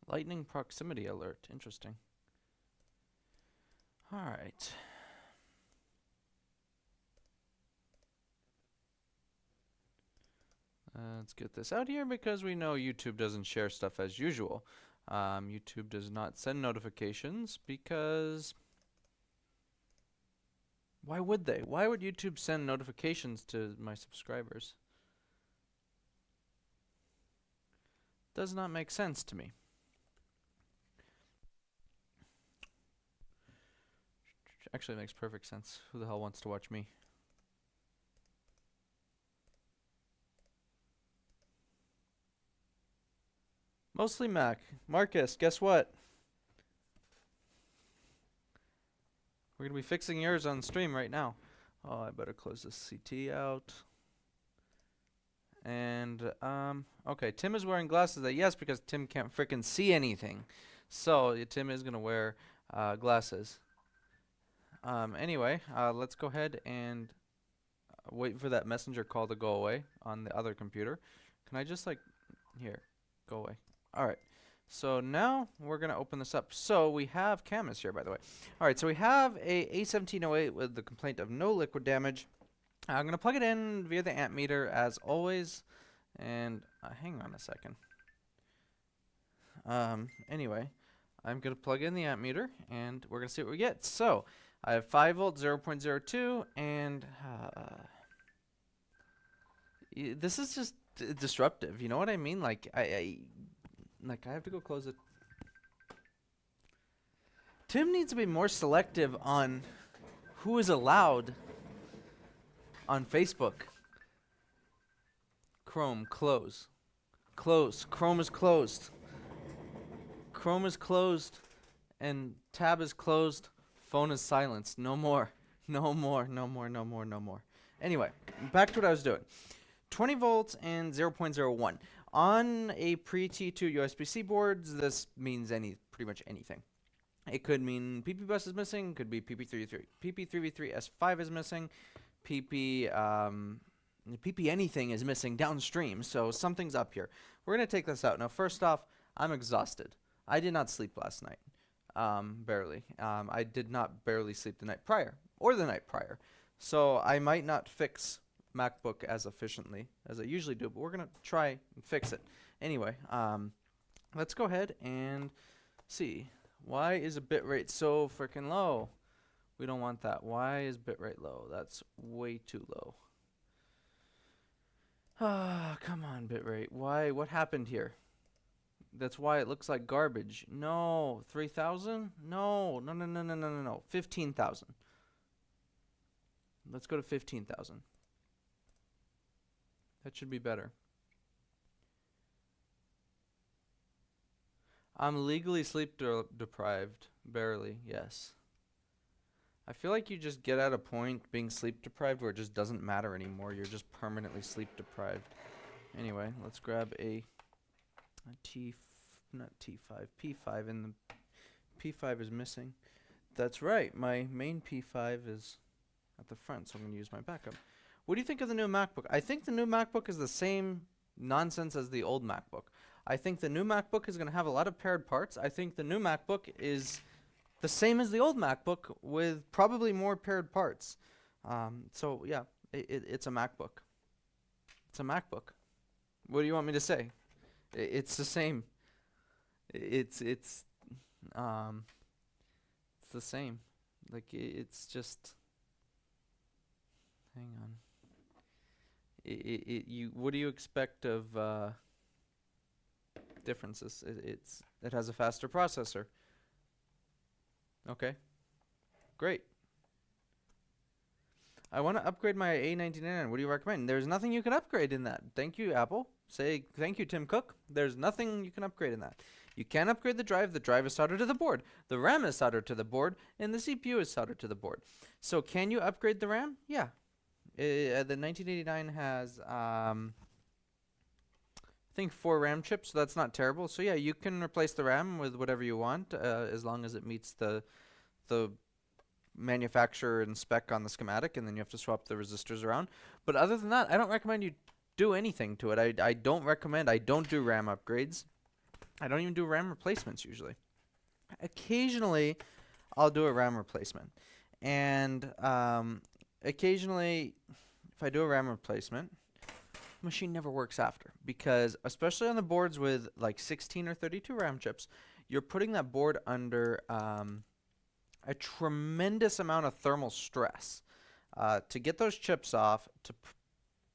Lightning proximity alert. Interesting. All right. Let's get this out here because we know YouTube doesn't share stuff as usual. YouTube does not send notifications because why would they? Why would YouTube send notifications to my subscribers? Does not make sense to me. Actually, it makes perfect sense. Who the hell wants to watch me? Mostly Mac. Marcus, guess what? We're going to be fixing yours on stream right now. Oh, I better close this CT out. And, okay, Tim is wearing glasses. Yes, because Tim can't frickin' see anything. So, Tim is going to wear glasses. Anyway, let's go ahead and wait for that messenger call to go away on the other computer. Can I just, like, here, go away. Alright, so now we're going to open this up. So we have Camus here, by the way. Alright, so we have a A1708 with the complaint of no liquid damage. I'm going to plug it in via the amp meter as always. And hang on a second. Anyway, I'm going to plug in the amp meter and we're going to see what we get. So I have 5 volt, 0.02, and this is just disruptive. You know what I mean? Like I have to go close it. Tim needs to be more selective on who is allowed on Facebook. Chrome, close. Close. Chrome is closed. Chrome is closed. And tab is closed. Phone is silenced. No more. No more. No more. No more. No more. Anyway, back to what I was doing. 20 volts and 0.01. On a pre-T2 USB-C boards, this means pretty much anything. It could mean PP bus is missing, could be PP3v3S5 is missing, PP anything is missing downstream, so something's up here. We're going to take this out. Now, first off, I'm exhausted. I did not sleep last night, barely. I did not barely sleep the night prior, or the night prior. So I might not fix MacBook as efficiently as I usually do, but we're going to try and fix it. Anyway, let's go ahead and see. Why is a bitrate so freaking low? We don't want that. Why is bitrate low? That's way too low. Ah, come on, bitrate. Why? What happened here? That's why it looks like garbage. No, 3,000? No, no, no, no, no, no, no, no. 15,000. Let's go to 15,000. That should be better. I'm legally sleep deprived. Barely, yes. I feel like you just get at a point being sleep deprived where it just doesn't matter anymore. You're just permanently sleep deprived. Anyway, let's grab a not T5, P5, and the P5 is missing. That's right, my main P5 is at the front, so I'm going to use my backup. What do you think of the new MacBook? I think the new MacBook is the same nonsense as the old MacBook. I think the new MacBook is going to have a lot of paired parts. I think the new MacBook is the same as the old MacBook with probably more paired parts. So yeah, it's a MacBook. It's a MacBook. What do you want me to say? It's the same. It's the same. Like it's just. Hang on. What do you expect of differences? It has a faster processor. Okay, great. I want to upgrade my A1999. What do you recommend? There's nothing you can upgrade in that. Thank you, Apple. Say thank you, Tim Cook. There's nothing you can upgrade in that. You can upgrade the drive. The drive is soldered to the board. The RAM is soldered to the board, and the CPU is soldered to the board. So can you upgrade the RAM? Yeah. The 1989 has, I think 4 RAM chips, so that's not terrible. So yeah, you can replace the RAM with whatever you want, as long as it meets the manufacturer and spec on the schematic, and then you have to swap the resistors around. But other than that, I don't recommend you do anything to it. I don't do RAM upgrades. I don't even do RAM replacements usually. Occasionally, I'll do a RAM replacement. And occasionally, if I do a RAM replacement, the machine never works after. Because especially on the boards with like 16 or 32 RAM chips, you're putting that board under a tremendous amount of thermal stress to get those chips off,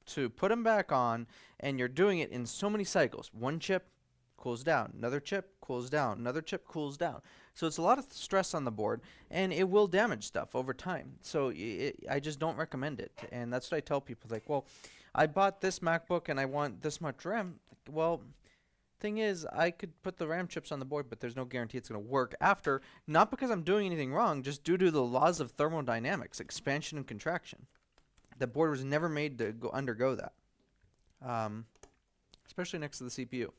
to put them back on, and you're doing it in so many cycles. One chip cools down, another chip cools down, another chip cools down. So it's a lot of stress on the board, and it will damage stuff over time. So I just don't recommend it, and that's what I tell people. Like, well, I bought this MacBook and I want this much RAM. Well, thing is, I could put the RAM chips on the board, but there's no guarantee it's going to work after. Not because I'm doing anything wrong, just due to the laws of thermodynamics, expansion and contraction. The board was never made to undergo that, especially next to the CPU.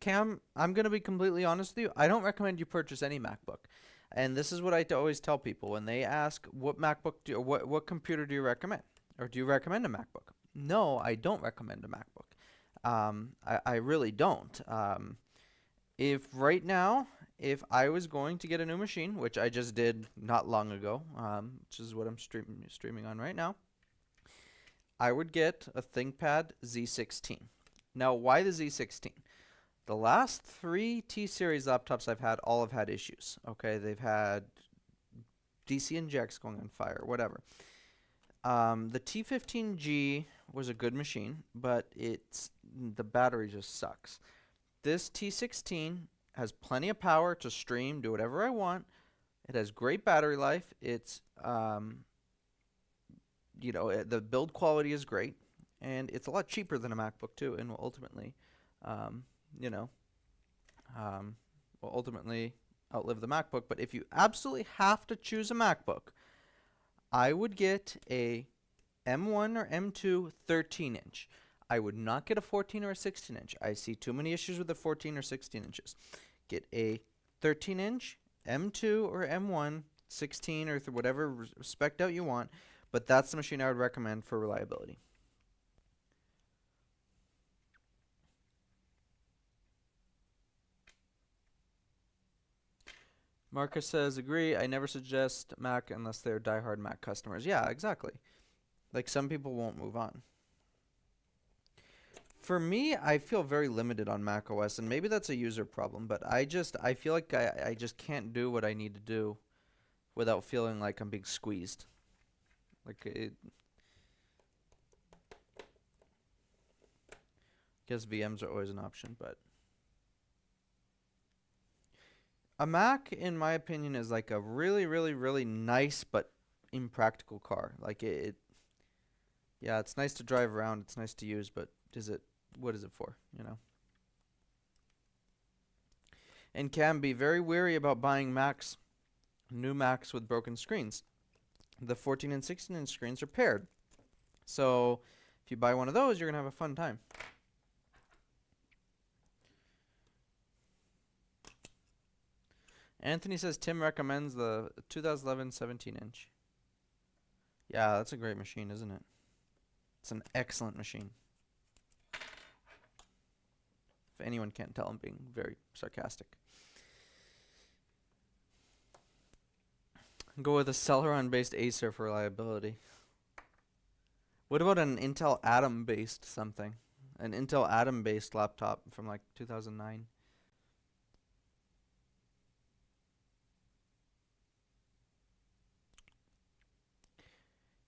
Cam, I'm going to be completely honest with you. I don't recommend you purchase any MacBook. And this is what I always tell people when they ask, what MacBook or what computer do you recommend? Or do you recommend a MacBook? No, I don't recommend a MacBook. I really don't. If right now, if I was going to get a new machine, which I just did not long ago, which is what I'm streaming on right now, I would get a ThinkPad Z16. Now, why the Z16? The last 3 T-Series laptops I've had all have had issues. Okay, they've had DC injects going on fire, whatever. The T15G was a good machine, but the battery just sucks. This T16 has plenty of power to stream, do whatever I want. It has great battery life. It's the build quality is great, and it's a lot cheaper than a MacBook too, and will ultimately will ultimately outlive the MacBook. But if you absolutely have to choose a MacBook, I would get a M1 or M2 13-inch. I would not get a 14 or a 16-inch. I see too many issues with the 14 or 16 inches. Get a 13-inch, M2 or M1, 16 or whatever spec'd out you want, but that's the machine I would recommend for reliability. Marcus says, agree, I never suggest Mac unless they're diehard Mac customers. Yeah, exactly. Like, some people won't move on. For me, I feel very limited on Mac OS, and maybe that's a user problem, but I feel like I just can't do what I need to do without feeling like I'm being squeezed. Like, I guess VMs are always an option, but a Mac, in my opinion, is like a really, really, really nice but impractical car. Like yeah, it's nice to drive around, it's nice to use, but what is it for, you know? And can be very wary about buying new Macs with broken screens. The 14 and 16-inch screens are paired. So if you buy one of those, you're going to have a fun time. Anthony says Tim recommends the 2011 17-inch. Yeah, that's a great machine, isn't it? It's an excellent machine. If anyone can't tell, I'm being very sarcastic. Go with a Celeron-based Acer for reliability. What about an Intel Atom-based something? An Intel Atom-based laptop from like 2009?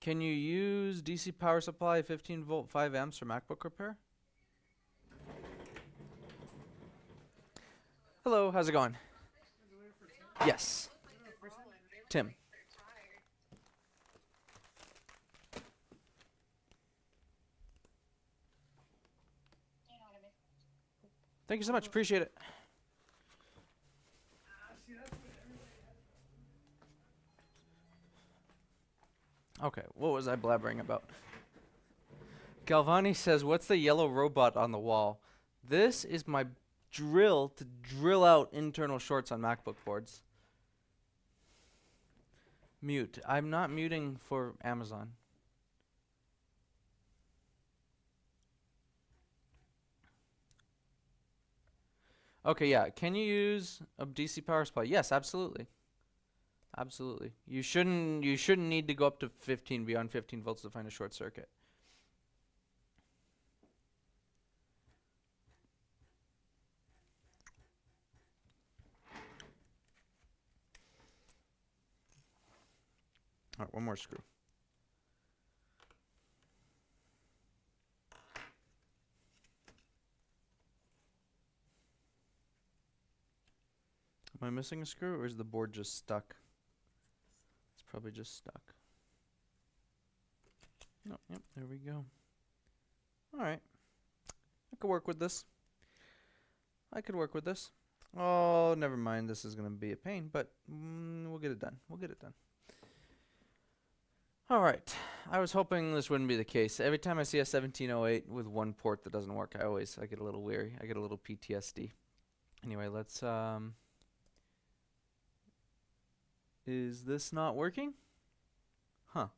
Can you use DC power supply 15 volt 5 amps for MacBook repair? Hello, how's it going? Yes. Tim. Thank you so much, appreciate it. Okay, what was I blabbering about? Galvani says, what's the yellow robot on the wall? This is my drill to drill out internal shorts on MacBook boards. Mute. I'm not muting for Amazon. Okay, yeah. Can you use a DC power supply? Yes, absolutely. Absolutely. You shouldn't need to go up to 15 beyond 15 volts to find a short circuit. All right, one more screw. Am I missing a screw, or is the board just stuck? It's probably just stuck. No, yep, there we go. All right. I could work with this. I could work with this. Oh, never mind. This is going to be a pain, but we'll get it done. We'll get it done. All right. I was hoping this wouldn't be the case. Every time I see a 1708 with one port that doesn't work, I get a little weary. I get a little PTSD. Anyway, let's is this not working? Huh.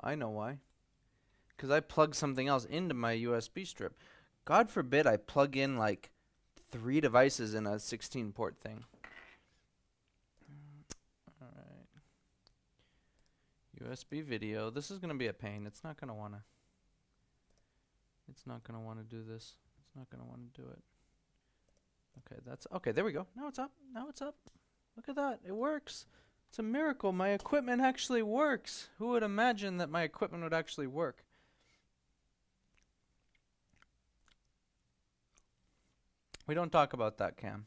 I know why. Because I plug something else into my USB strip. God forbid I plug in like 3 devices in a 16 port thing. Alright. USB video. This is going to be a pain. It's not going to want to do this. It's not going to want to do it. Okay, that's okay. There we go. Now it's up. Now it's up. Look at that. It works. It's a miracle. My equipment actually works. Who would imagine that my equipment would actually work? We don't talk about that, Cam.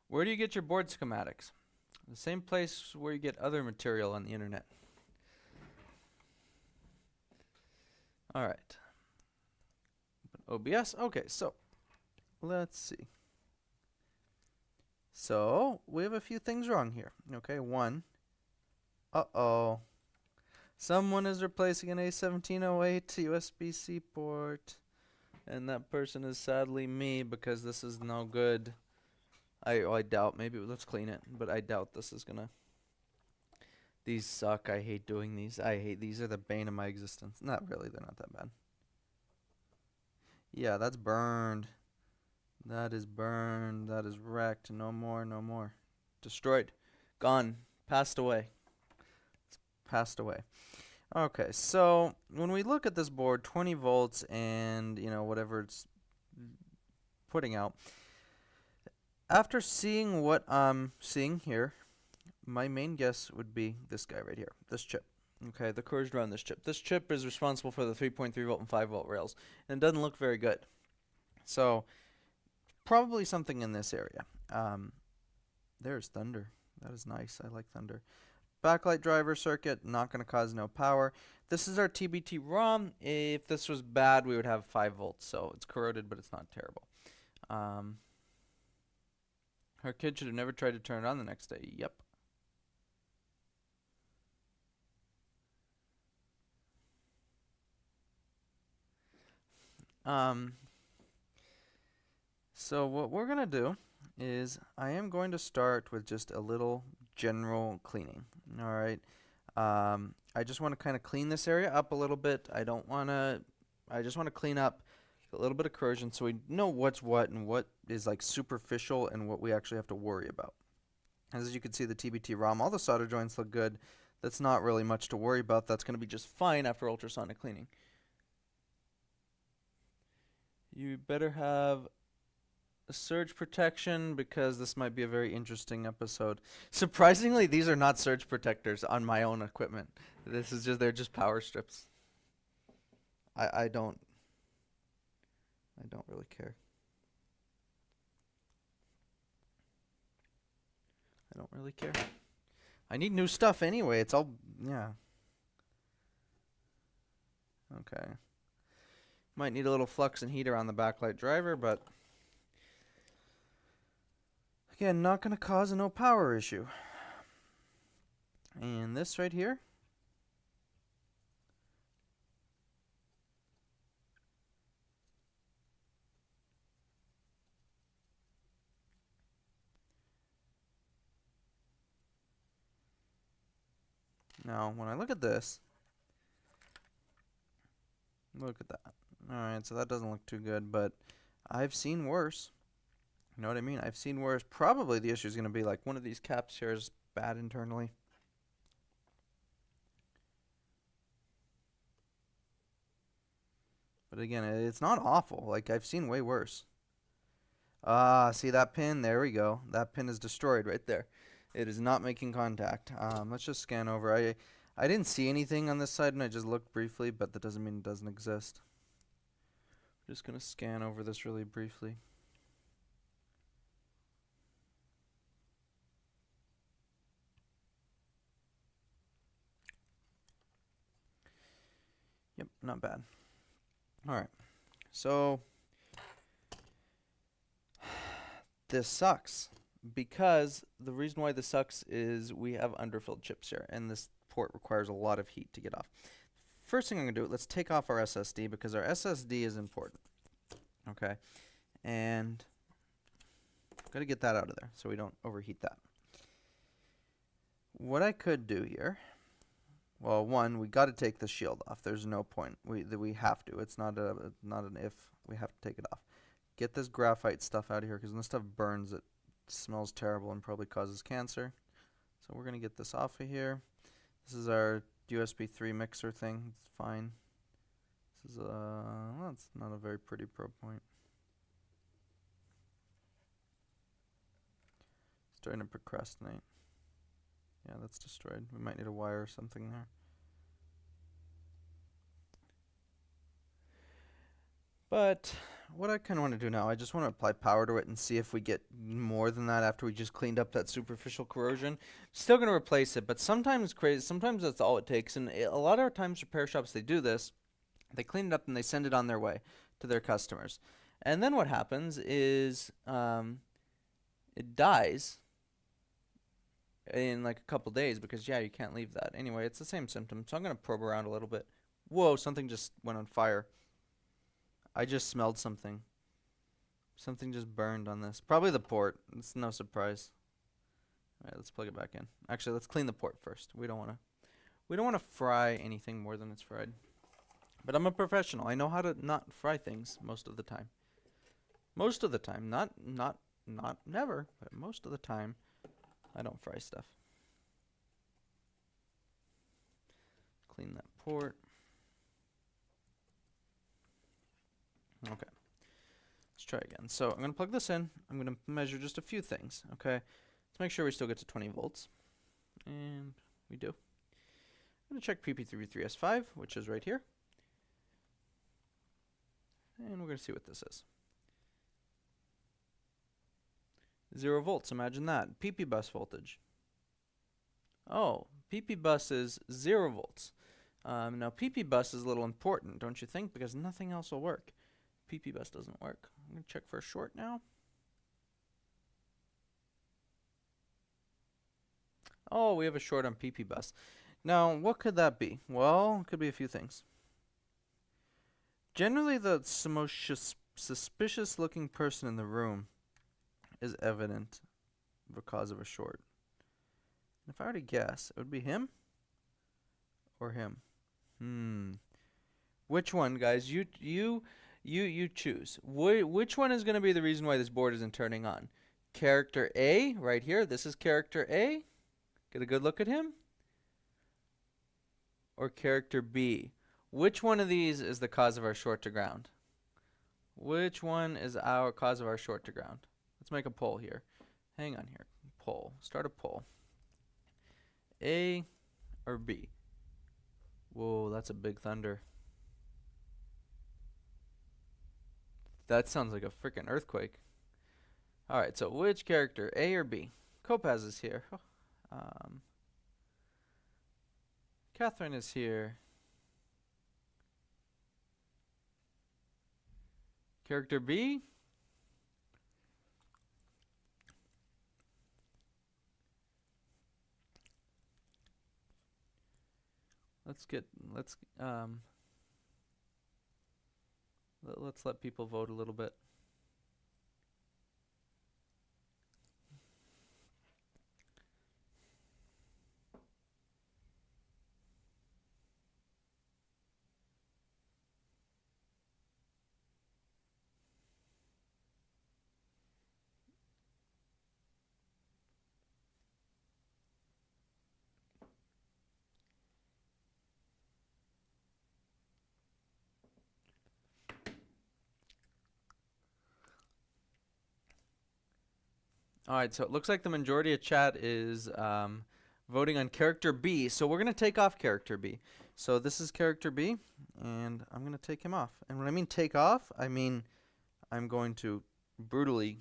Where do you get your board schematics? The same place where you get other material on the internet. All right. Open OBS. Okay, so let's see. So we have a few things wrong here. Okay, one. Uh-oh. Someone is replacing an A1708 USB-C port, and that person is sadly me because this is no good. I doubt. Maybe let's clean it, but I doubt this is gonna. These suck. I hate doing these. These are the bane of my existence. Not really. They're not that bad. Yeah, that's burned. That is burned. That is wrecked. No more. No more. Destroyed. Gone. Passed away. It's passed away. Okay, so when we look at this board, 20 volts and, you know, whatever it's putting out, after seeing what I'm seeing here, my main guess would be this guy right here, this chip. Okay, the curves around this chip. This chip is responsible for the 3.3 volt and 5 volt rails, and it doesn't look very good. So, probably something in this area. There's thunder. That is nice. I like thunder. Backlight driver circuit, not going to cause no power. This is our TBT ROM. If this was bad, we would have 5 volts. So it's corroded, but it's not terrible. Her kid should have never tried to turn it on the next day. Yep. So what we're going to do is I am going to start with just a little general cleaning. All right. I just want to kind of clean this area up a little bit. I just want to clean up a little bit of corrosion so we know what's what and what is like superficial and what we actually have to worry about. As you can see, the TBT ROM, all the solder joints look good. That's not really much to worry about. That's going to be just fine after ultrasonic cleaning. You better have a surge protection because this might be a very interesting episode. Surprisingly, these are not surge protectors on my own equipment. They're just power strips. I don't really care. I don't really care. I need new stuff anyway. It's all, yeah. Okay. Might need a little flux and heater on the backlight driver, but again, not going to cause a no power issue. And this right here. Now, when I look at this, look at that. Alright, so that doesn't look too good, but I've seen worse. You know what I mean? I've seen worse. Probably the issue is going to be like one of these caps here is bad internally. But again, it's not awful. Like, I've seen way worse. See that pin? There we go. That pin is destroyed right there. It is not making contact. Let's just scan over. I didn't see anything on this side, and I just looked briefly, but that doesn't mean it doesn't exist. I'm just going to scan over this really briefly. Yep, not bad. Alright, so this sucks because the reason why this sucks is we have underfilled chips here, and this port requires a lot of heat to get off. First thing I'm going to do, let's take off our SSD because our SSD is important. Okay, and got to get that out of there so we don't overheat that. What I could do here, well, one, we got to take the shield off. There's no point. We have to. It's not an if. We have to take it off. Get this graphite stuff out of here because when this stuff burns, it smells terrible and probably causes cancer. So we're gonna get this off of here. This is our USB 3 mixer thing. It's fine. This is well, it's not a very pretty probe point. Starting to procrastinate. Yeah, that's destroyed. We might need a wire or something there. But what I kind of want to do now, I just want to apply power to it and see if we get more than that after we just cleaned up that superficial corrosion. Still going to replace it, but sometimes that's all it takes. And a lot of times repair shops, they do this. They clean it up and they send it on their way to their customers. And then what happens is it dies in like a couple days because, yeah, you can't leave that. Anyway, it's the same symptom. So I'm going to probe around a little bit. Whoa, something just went on fire. I just smelled something. Something just burned on this. Probably the port. It's no surprise. Alright, let's plug it back in. Actually, let's clean the port first. We don't want to fry anything more than it's fried. But I'm a professional. I know how to not fry things most of the time. Most of the time. Not never, but most of the time I don't fry stuff. Clean that port. Okay. Let's try again. So I'm going to plug this in. I'm going to measure just a few things. Okay. Let's make sure we still get to 20 volts. And we do. I'm going to check PP33S5, which is right here. And we're going to see what this is. 0 volts, imagine that. PP bus voltage. Oh, PP bus is 0 volts. Now PP bus is a little important, don't you think? Because nothing else will work. PP bus doesn't work. I'm going to check for a short now. Oh, we have a short on PP bus. Now, what could that be? Well, it could be a few things. Generally, the most suspicious looking person in the room is evident because of a short. And if I were to guess, it would be him or him. Which one, guys? You choose. Which one is going to be the reason why this board isn't turning on? Character A, right here. This is character A. Get a good look at him. Or character B. Which one of these is the cause of our short to ground? Which one is our cause of our short to ground? Let's make a poll here. Hang on here. Poll. Start a poll. A or B? Whoa, that's a big thunder. That sounds like a freaking earthquake. Alright, so which character, A or B? Kopaz is here. Catherine is here. Character B? let's let people vote a little bit. All right, so it looks like the majority of chat is voting on character B. So we're going to take off character B. So this is character B, and I'm going to take him off. And when I mean take off, I mean I'm going to brutally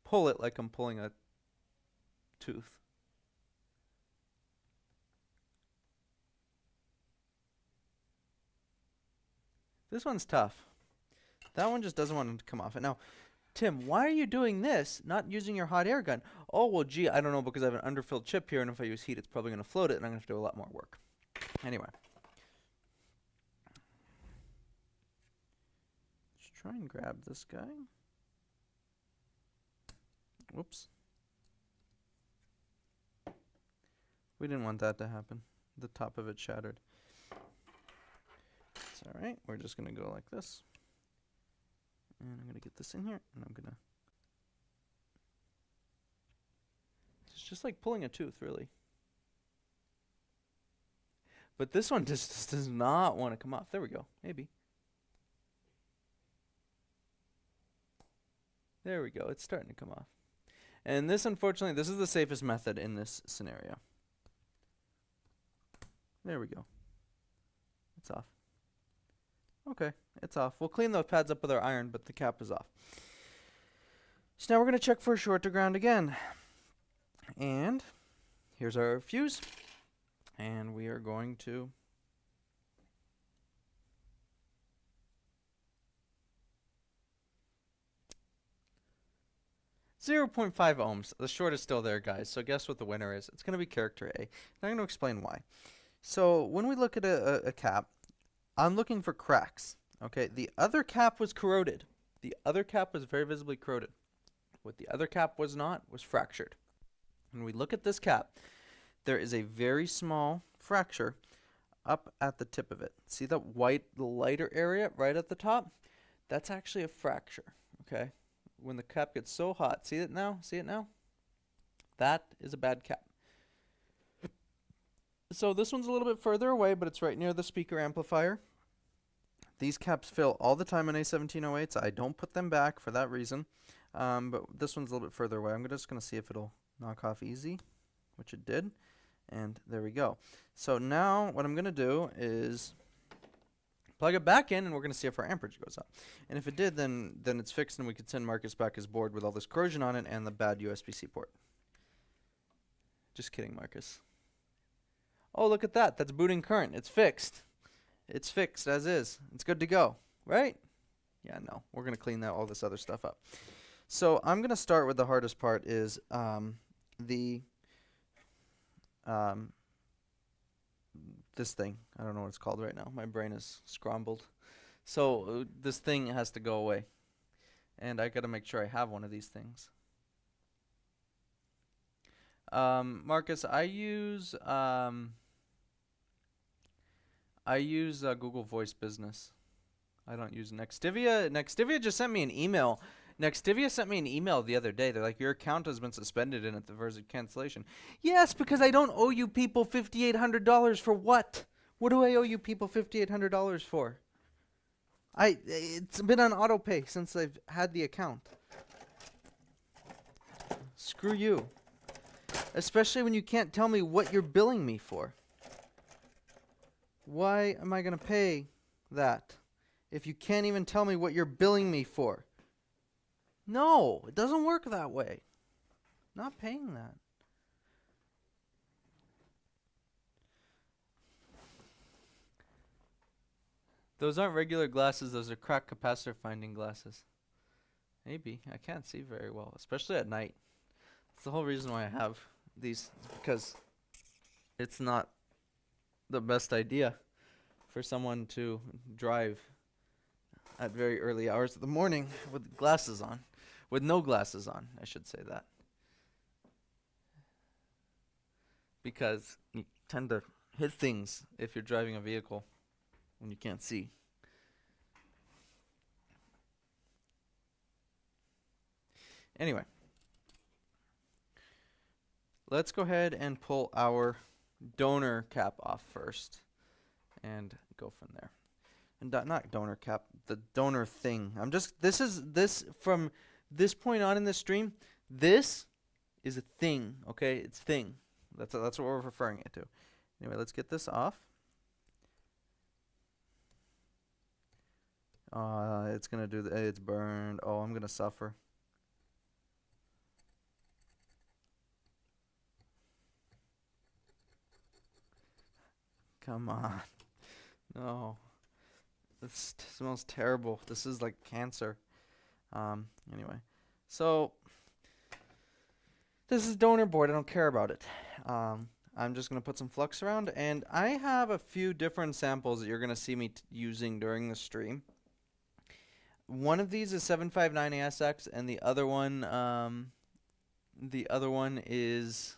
pull it like I'm pulling a tooth. This one's tough. That one just doesn't want to come off. And now, Tim, why are you doing this, not using your hot air gun? Oh, well, gee, I don't know, because I have an underfilled chip here, and if I use heat, it's probably going to float it, and I'm going to have to do a lot more work. Anyway. Let's try and grab this guy. Whoops. We didn't want that to happen. The top of it shattered. It's all right. We're just going to go like this. And I'm going to get this in here, and I'm going to... It's just like pulling a tooth, really. But this one just does not want to come off. There we go. Maybe. There we go. It's starting to come off. And this, unfortunately, this is the safest method in this scenario. There we go. It's off. Okay, it's off. We'll clean those pads up with our iron, but the cap is off. So now we're going to check for a short to ground again. And here's our fuse. And we are going to... .5 ohms. The short is still there, guys. So guess what the winner is? It's going to be character A. And I'm going to explain why. So when we look at a cap, I'm looking for cracks. Okay, the other cap was corroded. The other cap was very visibly corroded. What the other cap was not was fractured. When we look at this cap, there is a very small fracture up at the tip of it. See that white, the lighter area right at the top? That's actually a fracture. Okay, when the cap gets so hot, see it now? See it now? That is a bad cap. So this one's a little bit further away, but it's right near the speaker amplifier. These caps fill all the time on A1708s. I don't put them back for that reason. But this one's a little bit further away. I'm just going to see if it'll knock off easy, which it did. And there we go. So now what I'm going to do is plug it back in, and we're going to see if our amperage goes up. And if it did, then it's fixed, and we could send Marcus back his board with all this corrosion on it and the bad USB-C port. Just kidding, Marcus. Oh, look at that. That's booting current. It's fixed. It's fixed as is. It's good to go, right? Yeah, no. We're going to clean all this other stuff up. So I'm going to start with the hardest part is this thing. I don't know what it's called right now. My brain is scrambled. So this thing has to go away. And I got to make sure I have one of these things. Marcus, I use Google Voice Business. I don't use Nextivia. Nextivia just sent me an email. Nextivia sent me an email the other day. They're like, your account has been suspended and at the verge of cancellation. Yes, because I don't owe you people $5,800 for what? What do I owe you people $5,800 for? It's been on auto pay since I've had the account. Screw you. Especially when you can't tell me what you're billing me for. Why am I going to pay that if you can't even tell me what you're billing me for? No, it doesn't work that way. Not paying that. Those aren't regular glasses. Those are crack capacitor finding glasses. Maybe. I can't see very well, especially at night. That's the whole reason why I have these, because it's not the best idea for someone to drive at very early hours of the morning with glasses on. With no glasses on, I should say that. Because you tend to hit things if you're driving a vehicle when you can't see. Anyway, let's go ahead and pull our donor cap off first and go from there. And not donor cap, the donor thing. This from this point on in the stream, this is a thing, okay? It's thing. That's what we're referring it to. Anyway, let's get this off. It's gonna do it's burned. Oh, I'm gonna suffer. Come on. No. This smells terrible. This is like cancer. Anyway. So, this is donor board. I don't care about it. I'm just going to put some flux around. And I have a few different samples that you're going to see me using during the stream. One of these is 759ASX, and the other one is,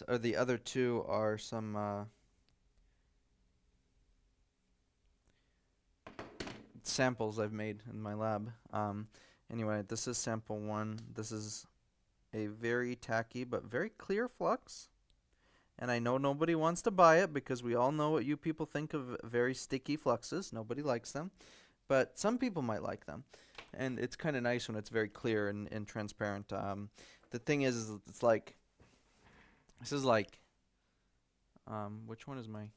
or the other two are some samples I've made in my lab. Anyway, this is sample 1. This is a very tacky but very clear flux. And I know nobody wants to buy it because we all know what you people think of very sticky fluxes. Nobody likes them. But some people might like them. And it's kind of nice when it's very clear and transparent. The thing is it's like, this is like, which one is my,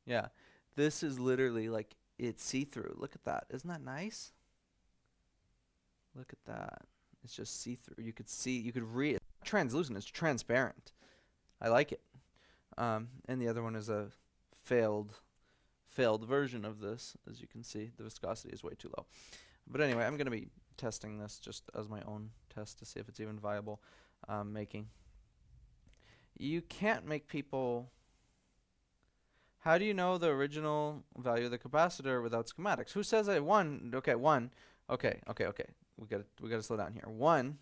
yeah. This is literally like, it's see-through. Look at that. Isn't that nice? Look at that. It's just see-through. You could see, you could read. It's not translucent. It's transparent. I like it. And the other one is a failed version of this. As you can see, the viscosity is way too low. But anyway, I'm going to be testing this just as my own test to see if it's even viable making. You can't make people... How do you know the original value of the capacitor without schematics? Who says I won? Okay, one. Okay. We gotta slow down here. One.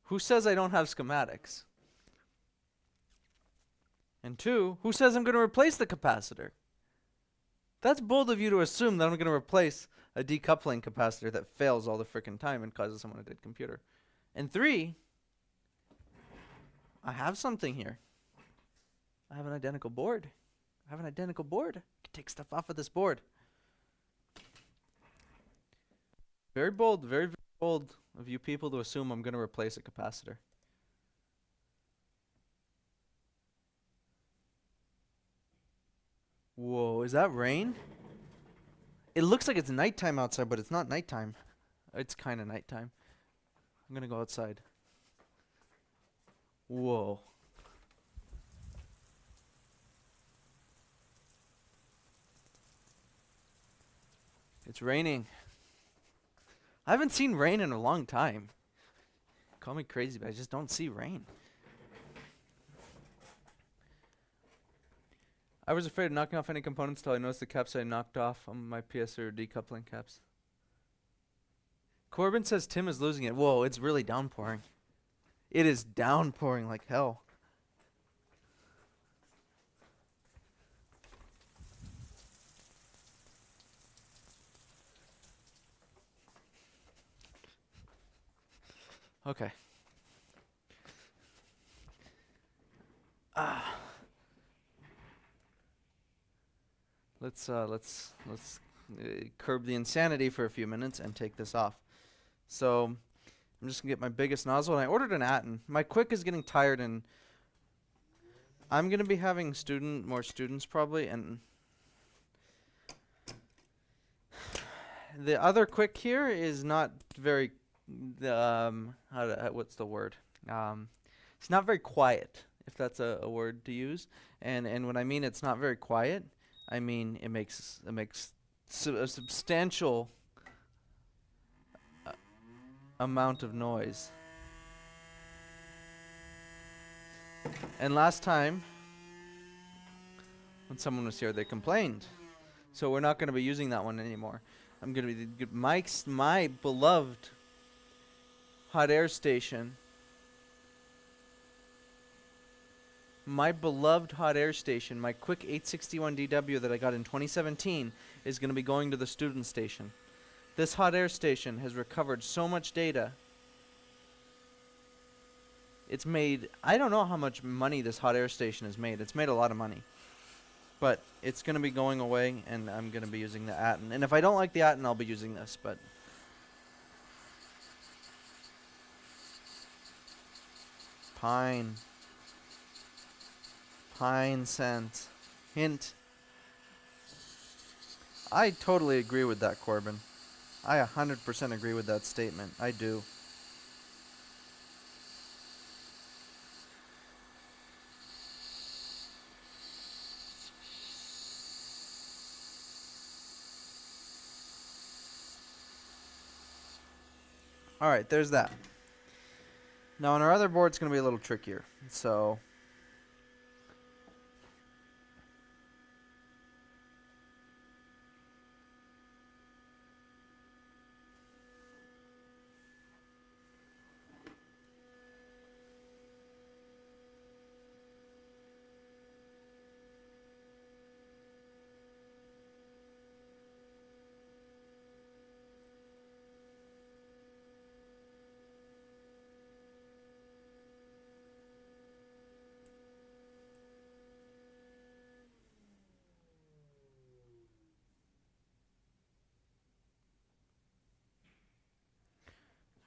Who says I don't have schematics? And 2, who says I'm gonna replace the capacitor? That's bold of you to assume that I'm gonna replace a decoupling capacitor that fails all the frickin' time and causes someone a dead computer. And 3, I have something here. I have an identical board. I can take stuff off of this board. Very bold, very, very bold of you people to assume I'm going to replace a capacitor. Whoa, is that rain? It looks like it's nighttime outside, but it's not nighttime. It's kind of nighttime. I'm going to go outside. Whoa. It's raining. I haven't seen rain in a long time. Call me crazy, but I just don't see rain. I was afraid of knocking off any components till I noticed the caps I knocked off on my PS are decoupling caps. Corbin says Tim is losing it. Whoa, it's really downpouring. It is downpouring like hell. Okay. Let's curb the insanity for a few minutes and take this off. So I'm just gonna get my biggest nozzle, and I ordered an Atten. My Quick is getting tired, and I'm gonna be having more students probably, and the other Quick here is not very what's the word? It's not very quiet, if that's a word to use. And when I mean it's not very quiet, I mean it makes a substantial amount of noise. And last time, when someone was here, they complained. So we're not going to be using that one anymore. I'm going to be my beloved hot air station. My beloved hot air station, my quick 861DW that I got in 2017, is going to be going to the student station. This hot air station has recovered so much data. It's made, I don't know how much money this hot air station has made. It's made a lot of money. But it's going to be going away, and I'm going to be using the Atten. And if I don't like the Atten, I'll be using this. But pine scent. Hint. I totally agree with that, Corbin. I 100% agree with that statement. I do. Alright, there's that. Now on our other board, it's going to be a little trickier. So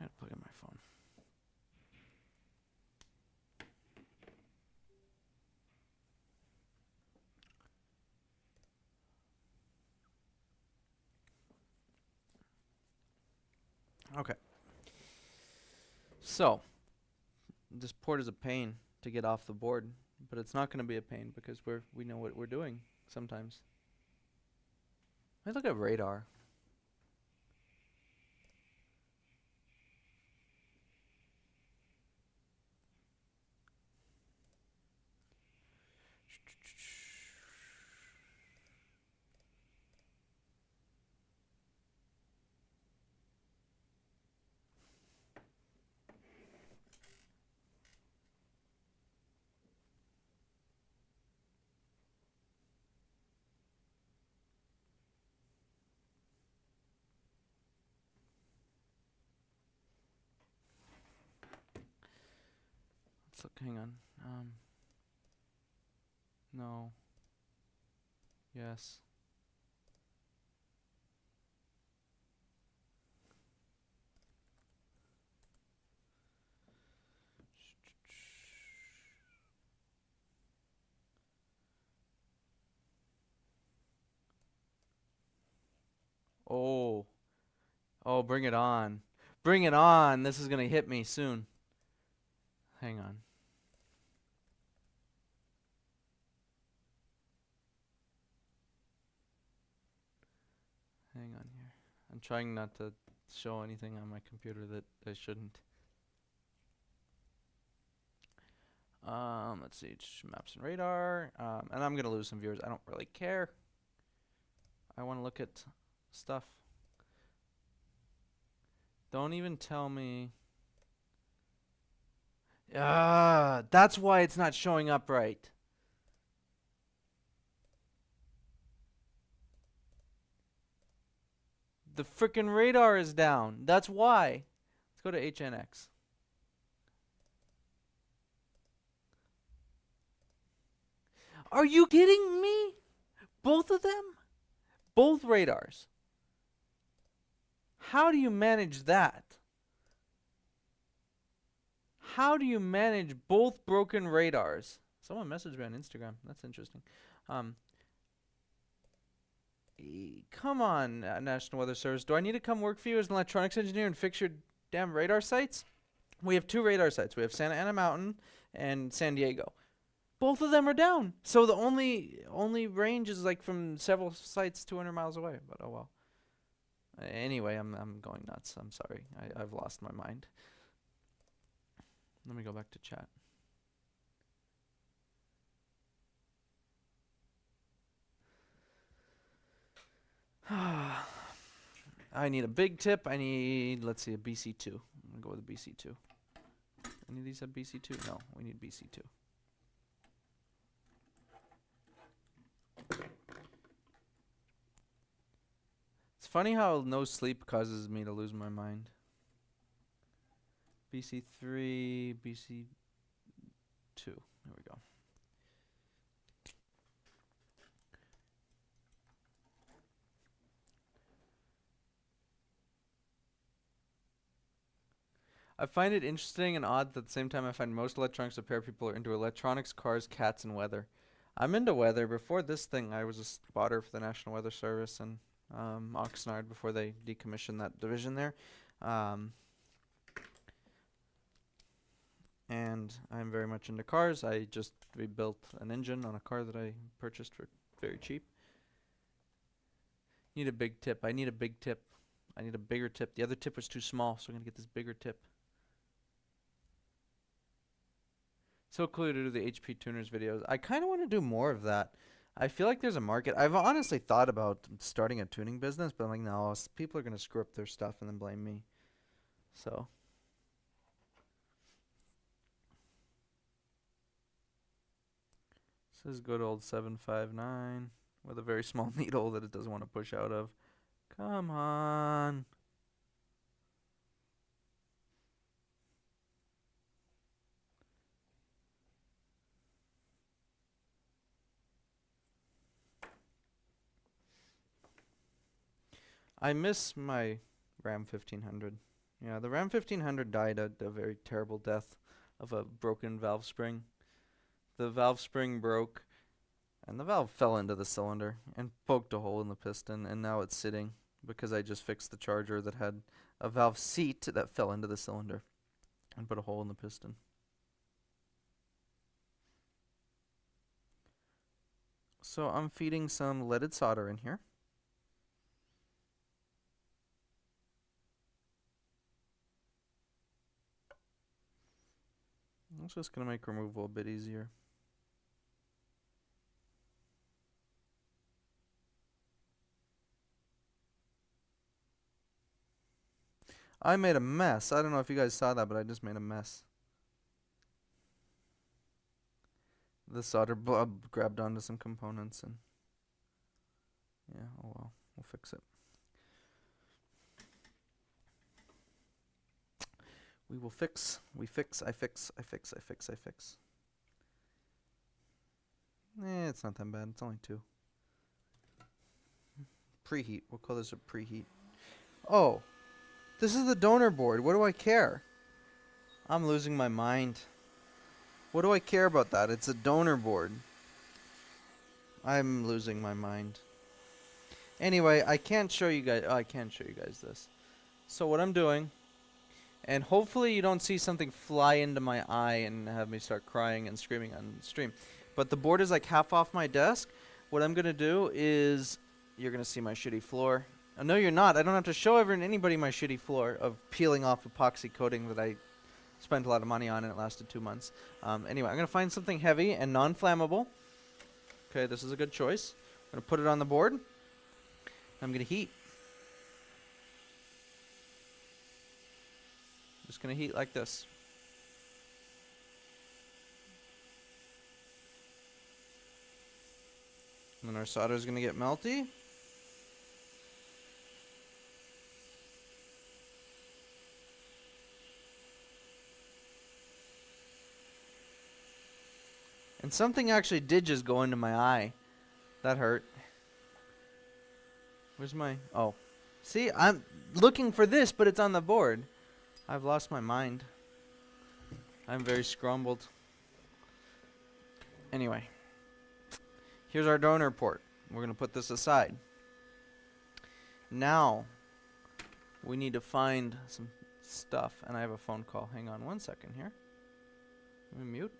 I gotta plug in my phone. Okay. So, this port is a pain to get off the board, but it's not going to be a pain because we know what we're doing sometimes. Let's look at radar. Let's look, hang on. No. Yes. Oh. Oh, bring it on. Bring it on. This is going to hit me soon. Hang on. Hang on here. I'm trying not to show anything on my computer that I shouldn't. Let's see. Maps and radar. And I'm going to lose some viewers. I don't really care. I want to look at stuff. Don't even tell me. That's why it's not showing up right. The frickin' radar is down. That's why. Let's go to HNX. Are you kidding me? Both of them? Both radars. How do you manage that? How do you manage both broken radars? Someone messaged me on Instagram. That's interesting. Come on, National Weather Service. Do I need to come work for you as an electronics engineer and fix your damn radar sites? We have 2 radar sites. We have Santa Ana Mountain and San Diego. Both of them are down. So the only range is like from several sites 200 miles away. But oh well. Anyway, I'm going nuts. I'm sorry. I've lost my mind. Let me go back to chat. I need a big tip. I need, let's see, a BC2. I'm going to go with a BC2. Any of these have BC2? No, we need BC2. It's funny how no sleep causes me to lose my mind. BC3, BC2. There we go. I find it interesting and odd that at the same time I find most electronics repair people are into electronics, cars, cats, and weather. I'm into weather. Before this thing, I was a spotter for the National Weather Service and Oxnard before they decommissioned that division there. And I'm very much into cars. I just rebuilt an engine on a car that I purchased for very cheap. Need a big tip. I need a big tip. I need a bigger tip. The other tip was too small, so I'm going to get this bigger tip. So cool to do the HP tuners videos. I kind of want to do more of that. I feel like there's a market. I've honestly thought about starting a tuning business, but I'm like, no, people are going to screw up their stuff and then blame me. So. This is good old 759 with a very small needle that it doesn't want to push out of. Come on. I miss my Ram 1500. Yeah, the Ram 1500 died a very terrible death of a broken valve spring. The valve spring broke, and the valve fell into the cylinder and poked a hole in the piston, and now it's sitting because I just fixed the charger that had a valve seat that fell into the cylinder and put a hole in the piston. So I'm feeding some leaded solder in here. I'm just going to make removal a bit easier. I made a mess. I don't know if you guys saw that, but I just made a mess. The solder grabbed onto some components and yeah, oh well, we'll fix it. We will fix, we fix, I fix, I fix, I fix, I fix. It's not that bad, it's only 2. Preheat, we'll call this a preheat. Oh, this is the donor board, what do I care? I'm losing my mind. What do I care about that? It's a donor board. I'm losing my mind. Anyway, I can't show you guys, I can show you guys this. So what I'm doing, and hopefully you don't see something fly into my eye and have me start crying and screaming on stream. But the board is like half off my desk. What I'm going to do is, you're going to see my shitty floor. Oh, no, you're not. I don't have to show anybody my shitty floor of peeling off epoxy coating that I spent a lot of money on and it lasted 2 months. Anyway, I'm going to find something heavy and non-flammable. Okay, this is a good choice. I'm going to put it on the board. I'm going to heat. Just going to heat like this. And then our solder is going to get melty. And something actually did just go into my eye. That hurt. Where's my... Oh. See, I'm looking for this, but it's on the board. I've lost my mind. I'm very scrambled. Anyway. Here's our donor port. We're going to put this aside. Now, we need to find some stuff. And I have a phone call. Hang on 1 second here. Let me mute.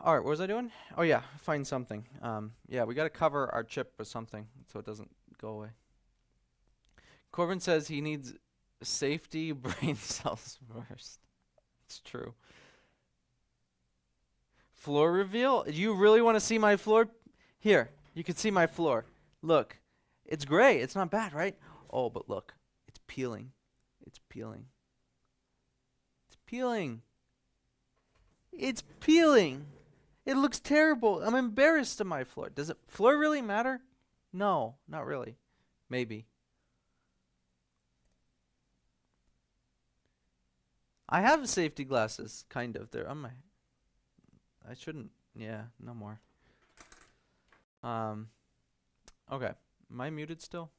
All right, what was I doing? Oh yeah, find something. Yeah, we got to cover our chip with something so it doesn't go away. Corbin says he needs safety brain cells first. It's true. Floor reveal? You really want to see my floor? Here, you can see my floor. Look, it's gray. It's not bad, right? Oh, but look, it's peeling. It's peeling. It's peeling. It's peeling. It looks terrible. I'm embarrassed of my floor. Does it floor really matter? No, not really. Maybe. I have safety glasses, kind of. They're on my. I shouldn't. Yeah, no more. Okay. Am I muted still?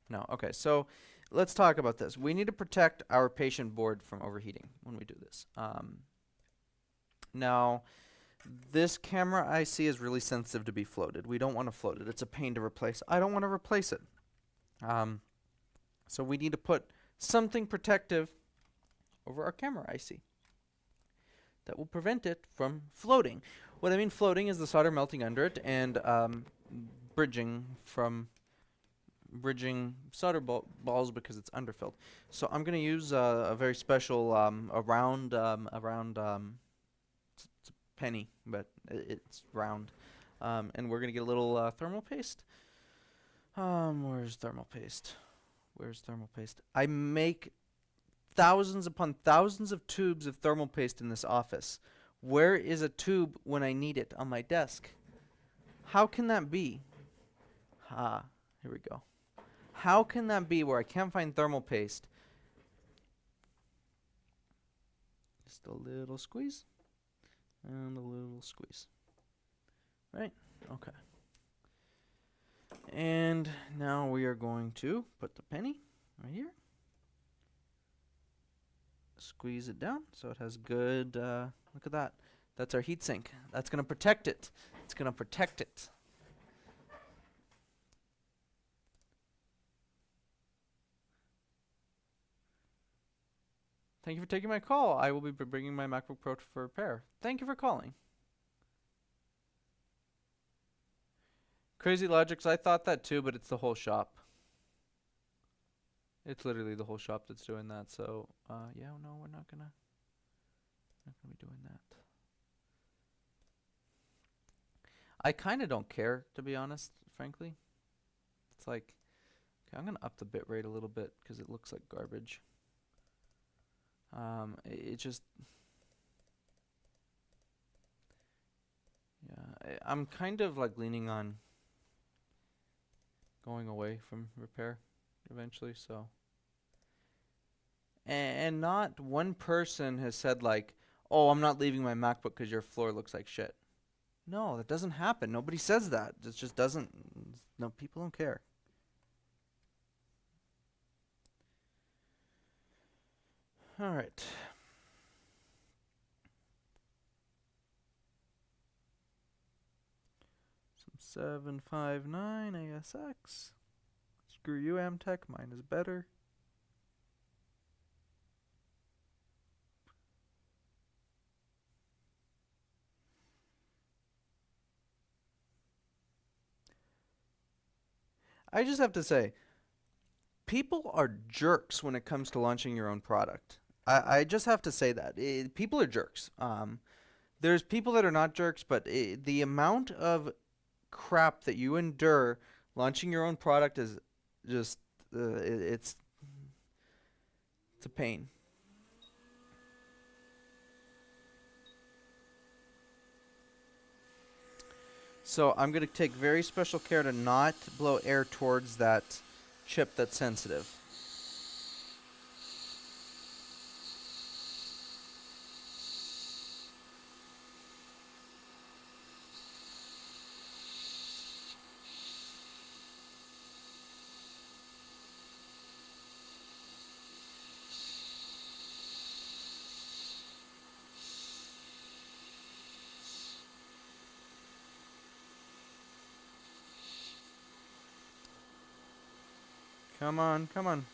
No. Okay. So let's talk about this. We need to protect our patient board from overheating when we do this. Now, this camera IC is really sensitive to be floated. We don't want to float it. It's a pain to replace. I don't want to replace it. So we need to put something protective over our camera IC that will prevent it from floating. What I mean floating is the solder melting under it and bridging solder balls because it's underfilled. So I'm going to use a very special a round it's a penny, but it's round. And we're going to get a little thermal paste. Where's thermal paste? Where's thermal paste? I make thousands upon thousands of tubes of thermal paste in this office. Where is a tube when I need it? On my desk. How can that be? Here we go. How can that be where I can't find thermal paste? Just a little squeeze. And a little squeeze. Right? Okay. And now we are going to put the penny right here. Squeeze it down so it has good, look at that. That's our heatsink. That's going to protect it. It's going to protect it. Thank you for taking my call. I will be bringing my MacBook Pro for repair. Thank you for calling. Crazy Logics, I thought that too, but it's the whole shop. It's literally the whole shop that's doing that. So, yeah, no, we're not gonna be doing that. I kind of don't care, to be honest, frankly. It's like, okay, I'm gonna up the bitrate a little bit because it looks like garbage. It just, yeah, I'm kind of like leaning on going away from repair eventually, so. And not one person has said like, oh, I'm not leaving my MacBook because your floor looks like shit. No, that doesn't happen. Nobody says that. It just doesn't. No, people don't care. All right. Some 759 ASX. Screw you, Amtech. Mine is better. I just have to say, people are jerks when it comes to launching your own product. I just have to say that. People are jerks. There's people that are not jerks, but the amount of crap that you endure launching your own product is just, it's a pain. So I'm going to take very special care to not blow air towards that chip that's sensitive. Come on, come on.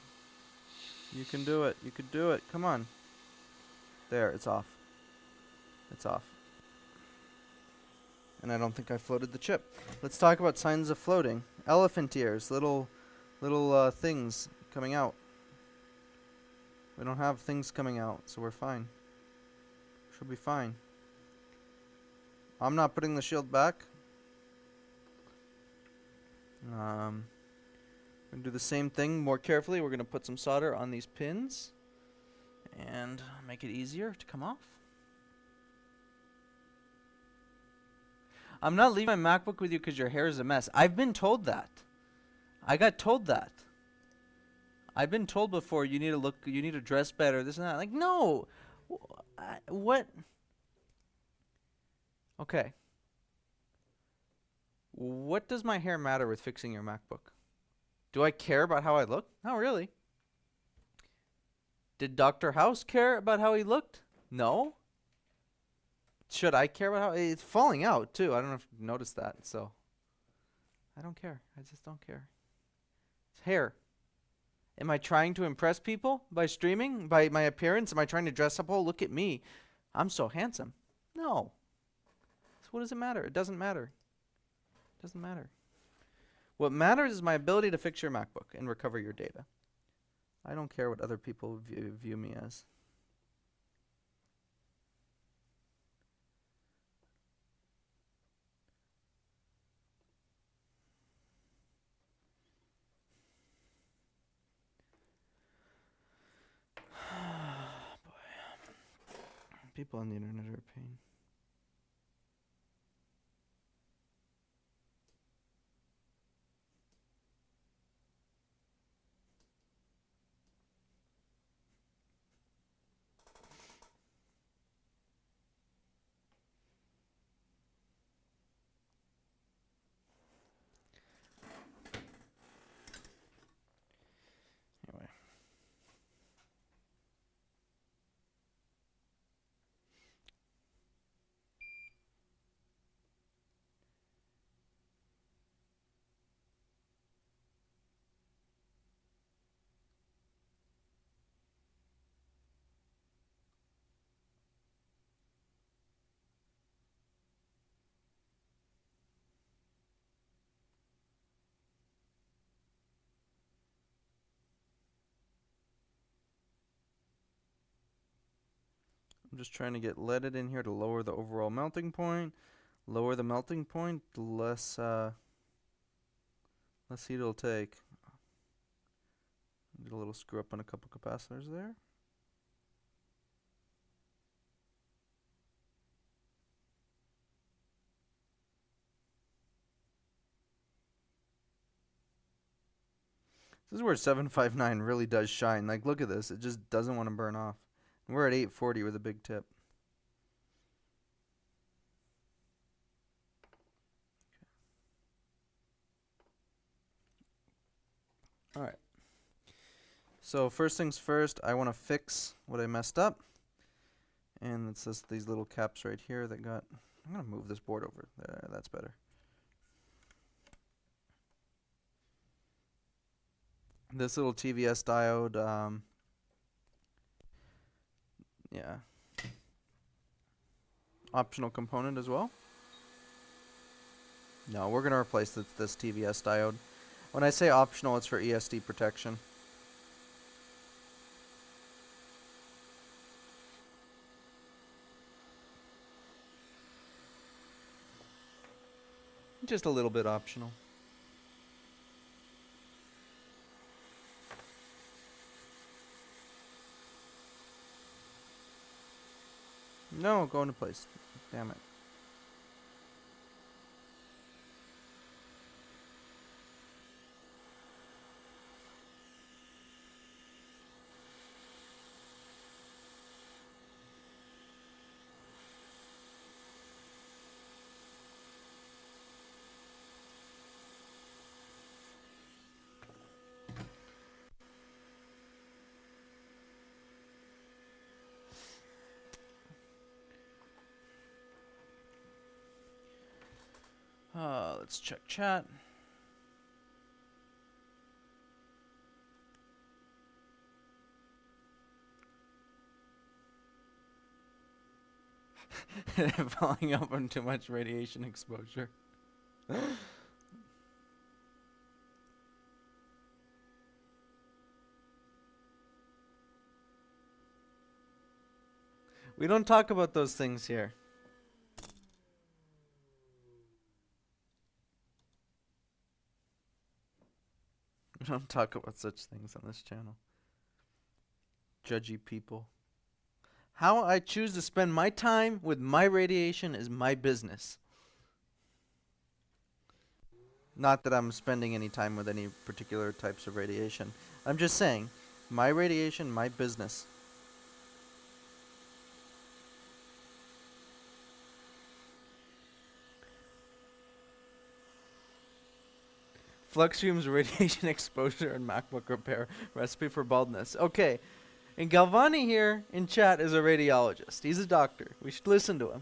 You can do it. You can do it. Come on. There, it's off. It's off. and I don't think I floated the chip. Let's talk about signs of floating. Elephant ears, little things coming out. We don't have things coming out, so we're fine. Should be fine. I'm not putting the shield back. We're going to do the same thing more carefully. We're going to put some solder on these pins and make it easier to come off. I'm not leaving my MacBook with you because your hair is a mess. I've been told that. I got told that. I've been told before you need to dress better, this and that. Like, no. What? Okay. What does my hair matter with fixing your MacBook? Do I care about how I look? Not really. Did Dr. House care about how he looked? No. Should I care about how it's falling out too? I don't know if you noticed that. So I don't care. I just don't care. It's hair. Am I trying to impress people by streaming? By my appearance? Am I trying to dress up? Oh, look at me. I'm so handsome. No. So what does it matter? It doesn't matter. It doesn't matter. What matters is my ability to fix your MacBook and recover your data. I don't care what other people view me as. People on the internet are a pain. Anyway. I'm just trying to get leaded in here to lower the overall melting point. Lower the melting point, the less heat it'll take. Get a little screw up on a couple capacitors there. This is where 759 really does shine. Like, look at this. It just doesn't want to burn off. And we're at 840 with a big tip. Okay. All right. So first things first, I want to fix what I messed up. And it's just these little caps right here that got... I'm going to move this board over. There, that's better. This little TVS diode, yeah, optional component as well. No, we're going to replace this TVS diode. When I say optional, it's for ESD protection. Just a little bit optional. No, go into place. Damn it. Let's check chat. falling up on too much radiation exposure. We don't talk about those things here. We don't talk about such things on this channel. Judgy people. How I choose to spend my time with my radiation is my business. Not that I'm spending any time with any particular types of radiation. I'm just saying, my radiation, my business. Flux fumes, radiation exposure, and MacBook repair. Recipe for baldness. Okay. And Galvani here in chat is a radiologist. He's a doctor. We should listen to him.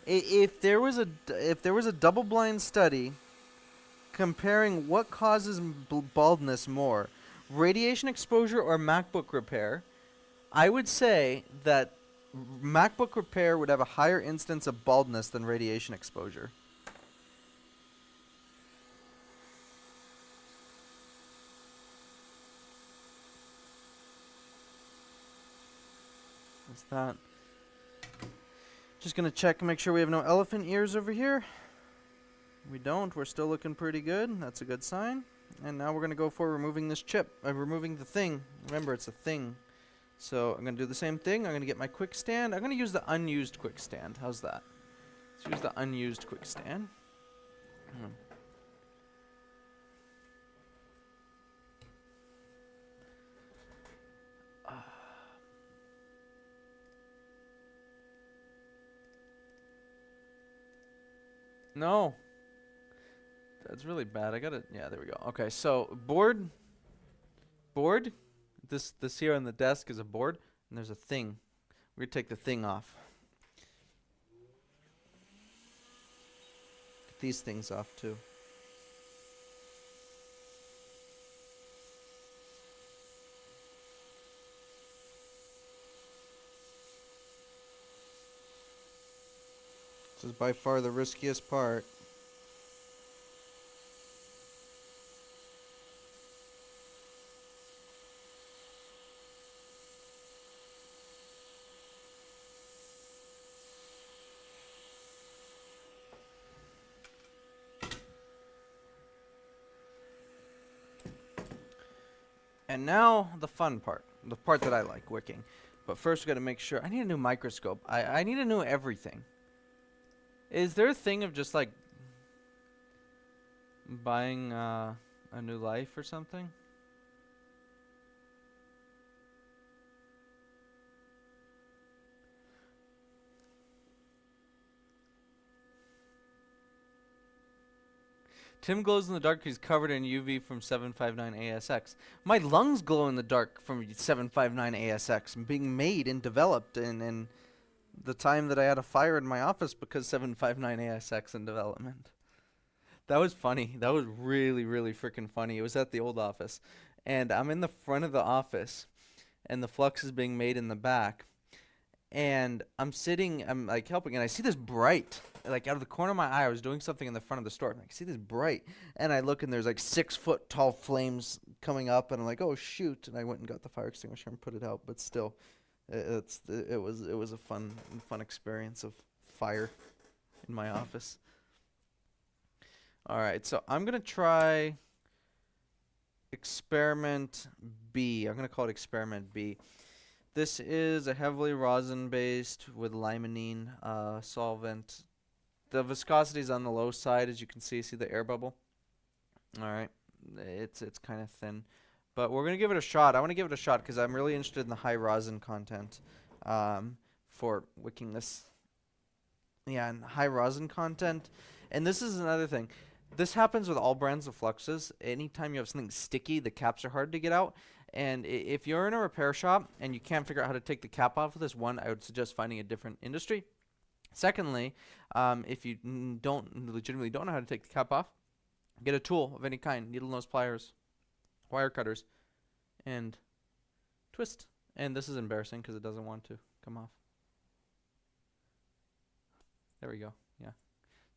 If there was a double-blind study comparing what causes baldness more, radiation exposure or MacBook repair, I would say that MacBook repair would have a higher instance of baldness than radiation exposure. What's that? Just gonna check and make sure we have no elephant ears over here. We don't. We're still looking pretty good. That's a good sign. And now we're gonna go for removing this chip. Removing the thing. Remember, it's a thing. So I'm going to do the same thing. I'm going to get my quick stand. I'm going to use the unused quick stand. How's that? Let's use the unused quick stand. No. That's really bad. I got it. Yeah, there we go. Okay, so board. This here on the desk is a board, and there's a thing. We're gonna take the thing off. Get these things off too. This is by far the riskiest part. And now the fun part, the part that I like, wicking. But first we gotta make sure, I need a new microscope. I need a new everything. Is there a thing of just like buying a new life or something? Tim glows in the dark. He's covered in UV from 759 ASX. My lungs glow in the dark from 759 ASX, being made and developed in the time that I had a fire in my office because 759 ASX in development. That was funny. That was really, really freaking funny. It was at the old office. And I'm in the front of the office, and the flux is being made in the back. And I'm like helping, and I see this bright, like out of the corner of my eye. I was doing something in the front of the store. I see this bright, and I look, and there's like 6 foot tall flames coming up, and I'm like, oh shoot! And I went and got the fire extinguisher and put it out. But still, it was a fun experience of fire in my office. All right, so I'm gonna try experiment B. I'm gonna call it experiment B. This is a heavily rosin-based with limonene solvent. The viscosity is on the low side, as you can see. See the air bubble? All right, it's kind of thin, but we're gonna give it a shot. I want to give it a shot because I'm really interested in the high rosin content for wicking this. Yeah, and high rosin content. And this is another thing. This happens with all brands of fluxes. Anytime you have something sticky, the caps are hard to get out. And if you're in a repair shop and you can't figure out how to take the cap off of this, one, I would suggest finding a different industry. Secondly, if you legitimately don't know how to take the cap off, Get a tool of any kind, needle nose pliers, wire cutters, and twist. And this is embarrassing because it doesn't want to come off. There we go. Yeah.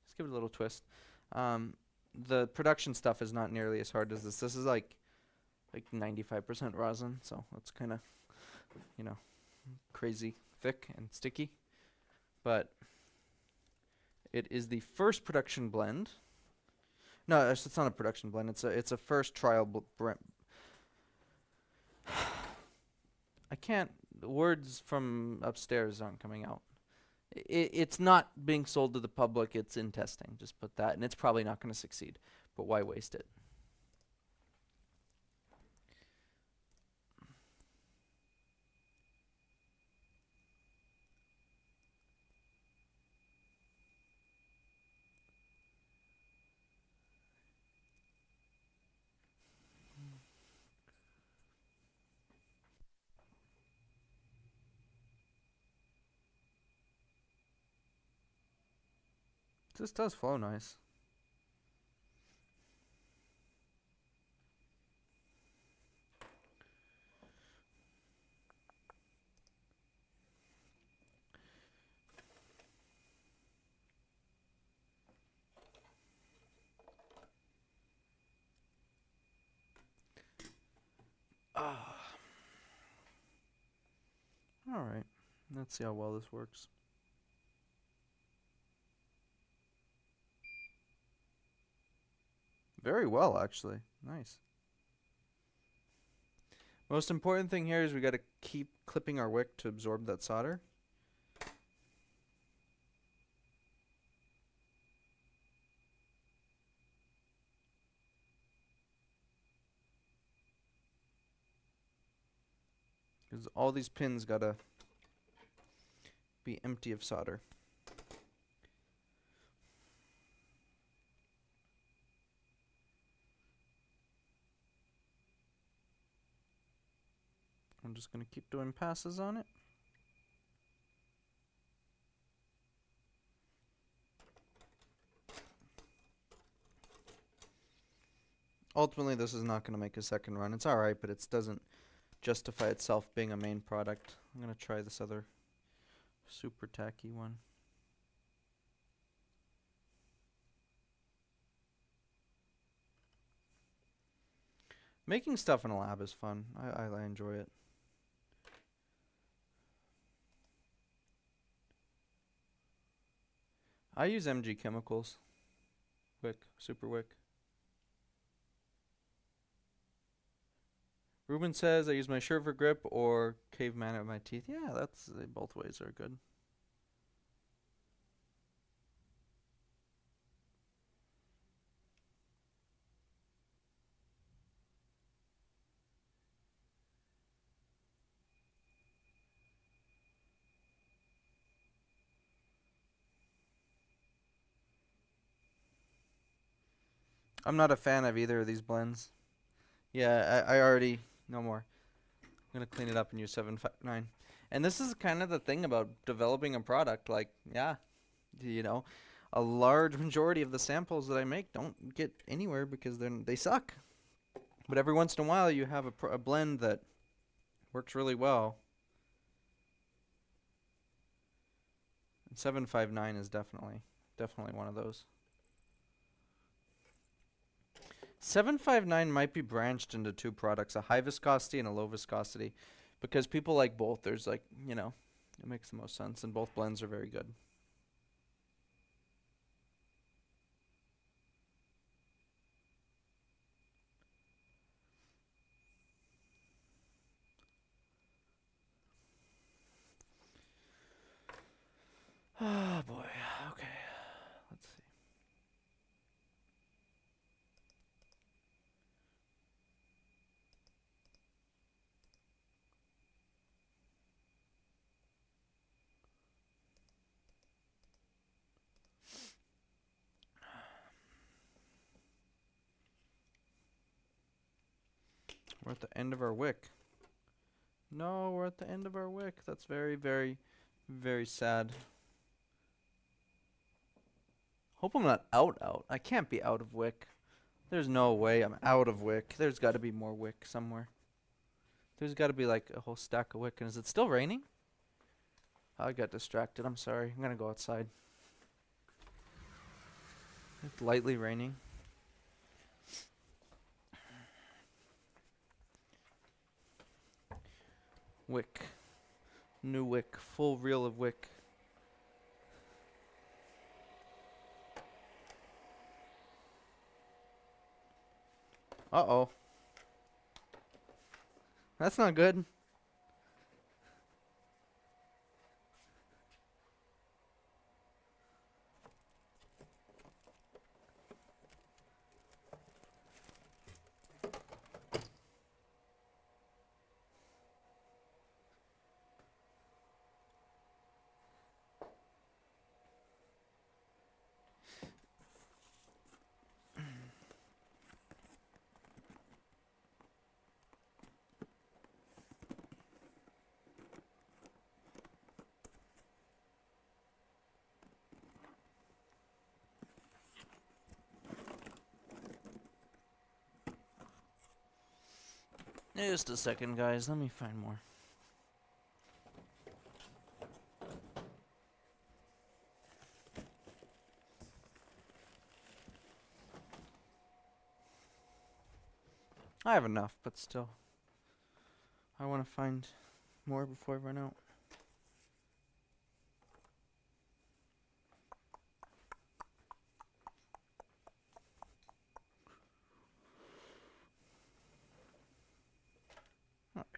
Just give it a little twist. The production stuff is not nearly as hard as this. This is like 95% rosin, so it's kind of, you know, crazy thick and sticky. But it is the first production blend. No, it's not a production blend. It's a first trial I can't. The words from upstairs aren't coming out. It's not being sold to the public. It's in testing. Just put that, and it's probably not going to succeed. But why waste it? This does flow nice. All right. Let's see how well this works. Very well, actually. Nice. Most important thing here is we got to keep clipping our wick to absorb that solder. Because all these pins got to be empty of solder. I'm just going to keep doing passes on it. Ultimately, this is not going to make a second run. It's alright, but it doesn't justify itself being a main product. I'm going to try this other super tacky one. Making stuff in a lab is fun. I enjoy it. I use MG Chemicals. Wick, super wick. Ruben says I use my shirt for grip or caveman at my teeth. Yeah, that's both ways are good. I'm not a fan of either of these blends. Yeah, I already no more. I'm gonna clean it up and use 759. And this is kind of the thing about developing a product. Like, yeah, you know, a large majority of the samples that I make don't get anywhere because they suck. But every once in a while, you have a blend that works really well. And 759 is definitely one of those. 759 might be branched into two products, a high viscosity and a low viscosity, because people like both. There's like, you know, it makes the most sense, and both blends are very good. Oh boy, okay, let's see. We're at the end of our wick. No, we're at the end of our wick. That's very, very, very sad. Hope I'm not out. I can't be out of wick. There's no way I'm out of wick. There's got to be more wick somewhere. There's got to be like a whole stack of wick. And is it still raining? I got distracted. I'm sorry. I'm going to go outside. It's lightly raining. Wick. New wick. Full reel of wick. Uh-oh. That's not good. Just a second, guys. Let me find more. I have enough, but still. I want to find more before I run out. Alright.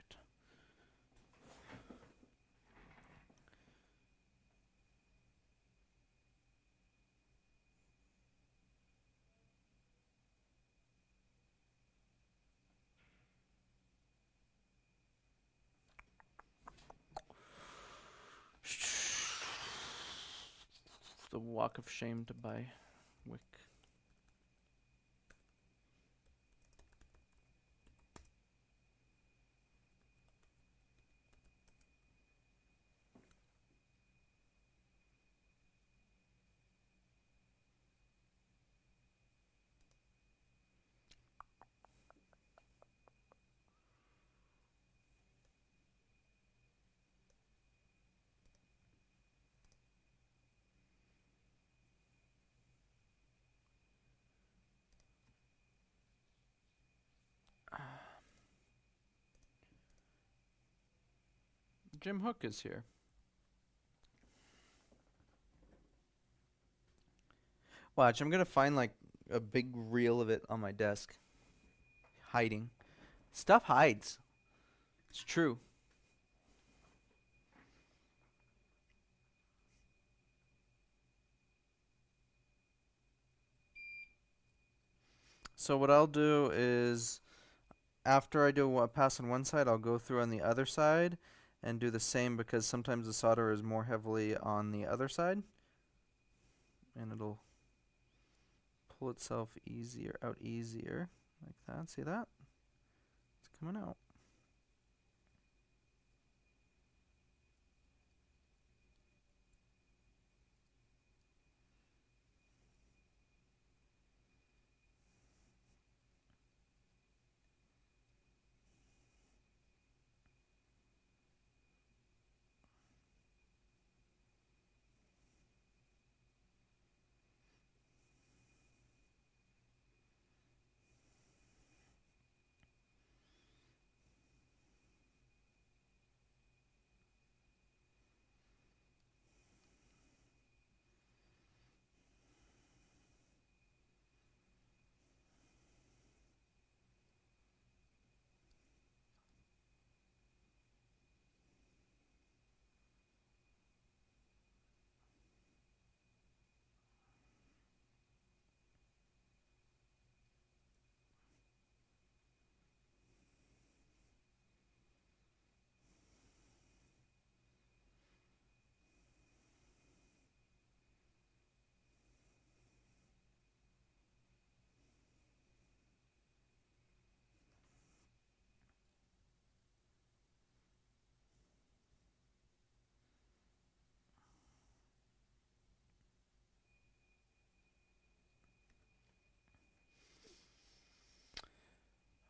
The walk of shame to buy wick. Jim Hook is here. Watch, I'm gonna find like a big reel of it on my desk. Hiding. Stuff hides. It's true. So what I'll do is, after I do a pass on one side, I'll go through on the other side and do the same, because sometimes the solder is more heavily on the other side. And it'll pull itself out easier. Like that. See that? It's coming out.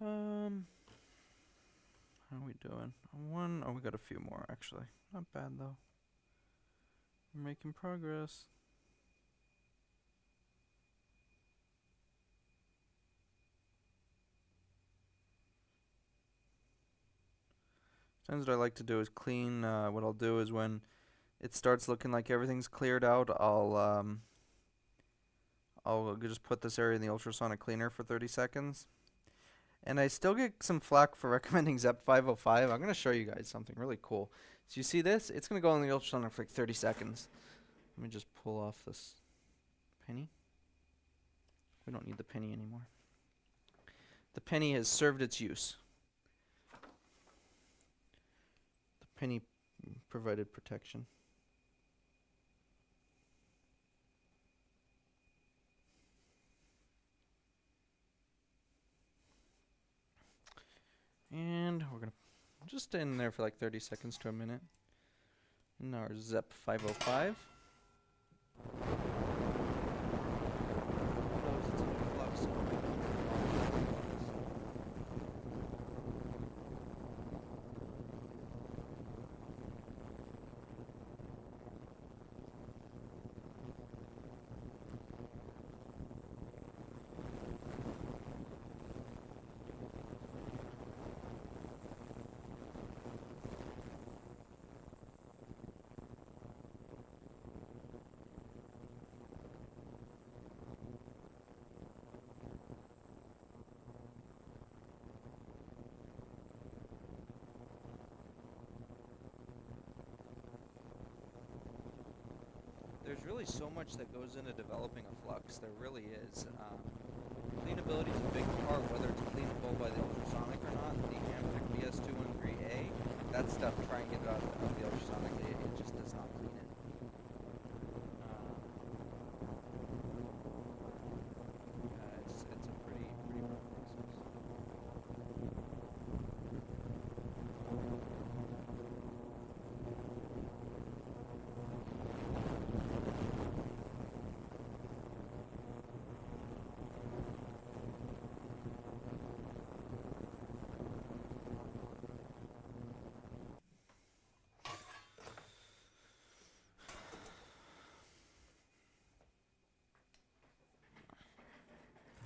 How are we doing? One. Oh, we got a few more actually. Not bad though. We're making progress. Sometimes what I like to do is clean. What I'll do is when it starts looking like everything's cleared out, I'll just put this area in the ultrasonic cleaner for 30 seconds. And I still get some flack for recommending ZEP 505. I'm going to show you guys something really cool. So you see this? It's going to go in the ultrasonic for like 30 seconds. Let me just pull off this penny. We don't need the penny anymore. The penny has served its use. The penny provided protection. And we're going to just stay in there for like 30 seconds to a minute. And our ZEP 505. There's really so much that goes into developing a flux. There really is. Cleanability is a big part, whether it's cleanable by the ultrasonic or not. The Amtech BS213A, that stuff, try and get it out of the ultrasonic, it just does not clean it. It's a pretty rough process.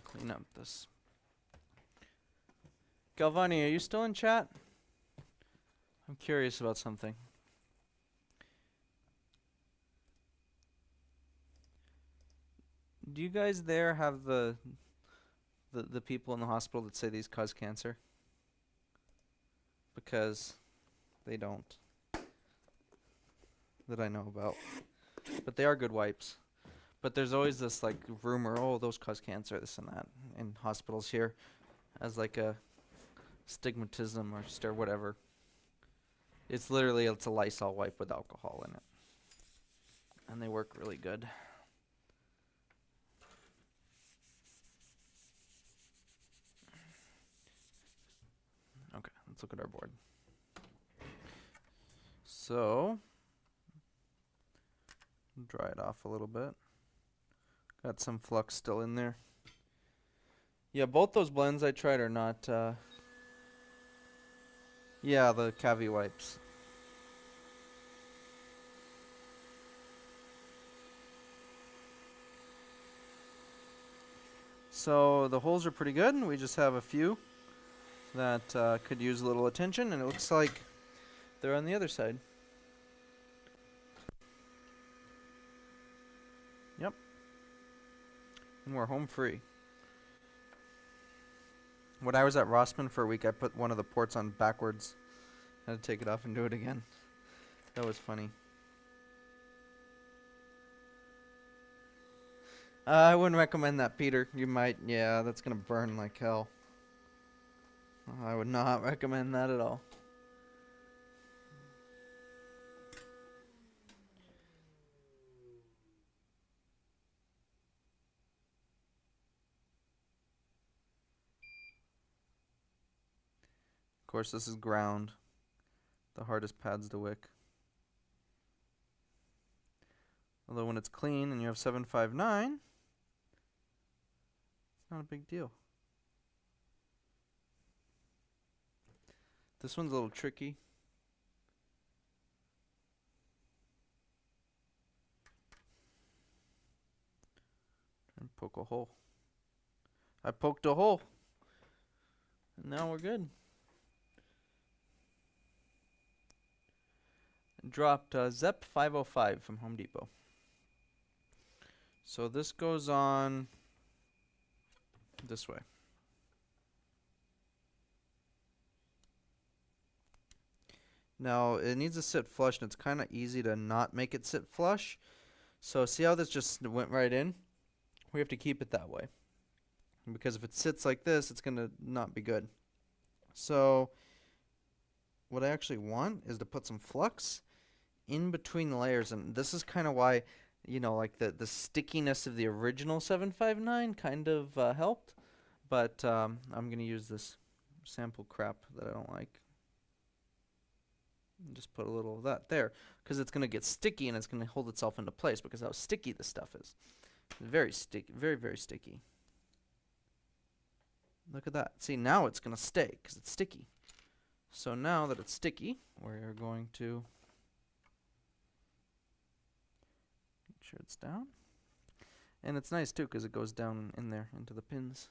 Clean up this. Galvani, are you still in chat? I'm curious about something. Do you guys there have the people in the hospital that say these cause cancer? Because they don't. That I know about. But they are good wipes. But there's always this like rumor, oh, those cause cancer, this and that, in hospitals here, as like a stigmatism or whatever. It's literally, it's a Lysol wipe with alcohol in it. And they work really good. Okay, let's look at our board. So, dry it off a little bit. Got some flux still in there. Yeah, both those blends I tried are not, yeah, the Cavi wipes. So the holes are pretty good, and we just have a few that could use a little attention, and it looks like they're on the other side. Yep. And we're home free. When I was at Rossman for a week, I put one of the ports on backwards. I had to take it off and do it again. That was funny. I wouldn't recommend that, Peter. You might, yeah, that's gonna burn like hell. I would not recommend that at all. Of course, this is ground. The hardest pads to wick. Although when it's clean and you have 759, it's not a big deal. This one's a little tricky. And poke a hole. I poked a hole. And now we're good. Dropped ZEP 505 from Home Depot. So this goes on this way. Now it needs to sit flush, and it's kind of easy to not make it sit flush. So see how this just went right in? We have to keep it that way, because if it sits like this, it's gonna not be good. So what I actually want is to put some flux in between the layers, and this is kind of why, you know, like the stickiness of the original 759 kind of helped, but I'm gonna use this sample crap that I don't like. And just put a little of that there, because it's gonna get sticky and it's gonna hold itself into place because how sticky this stuff is. Very sticky, very, very sticky. Look at that. See, now it's gonna stay because it's sticky. So now that it's sticky, we're going to make sure it's down. And it's nice too because it goes down in there into the pins.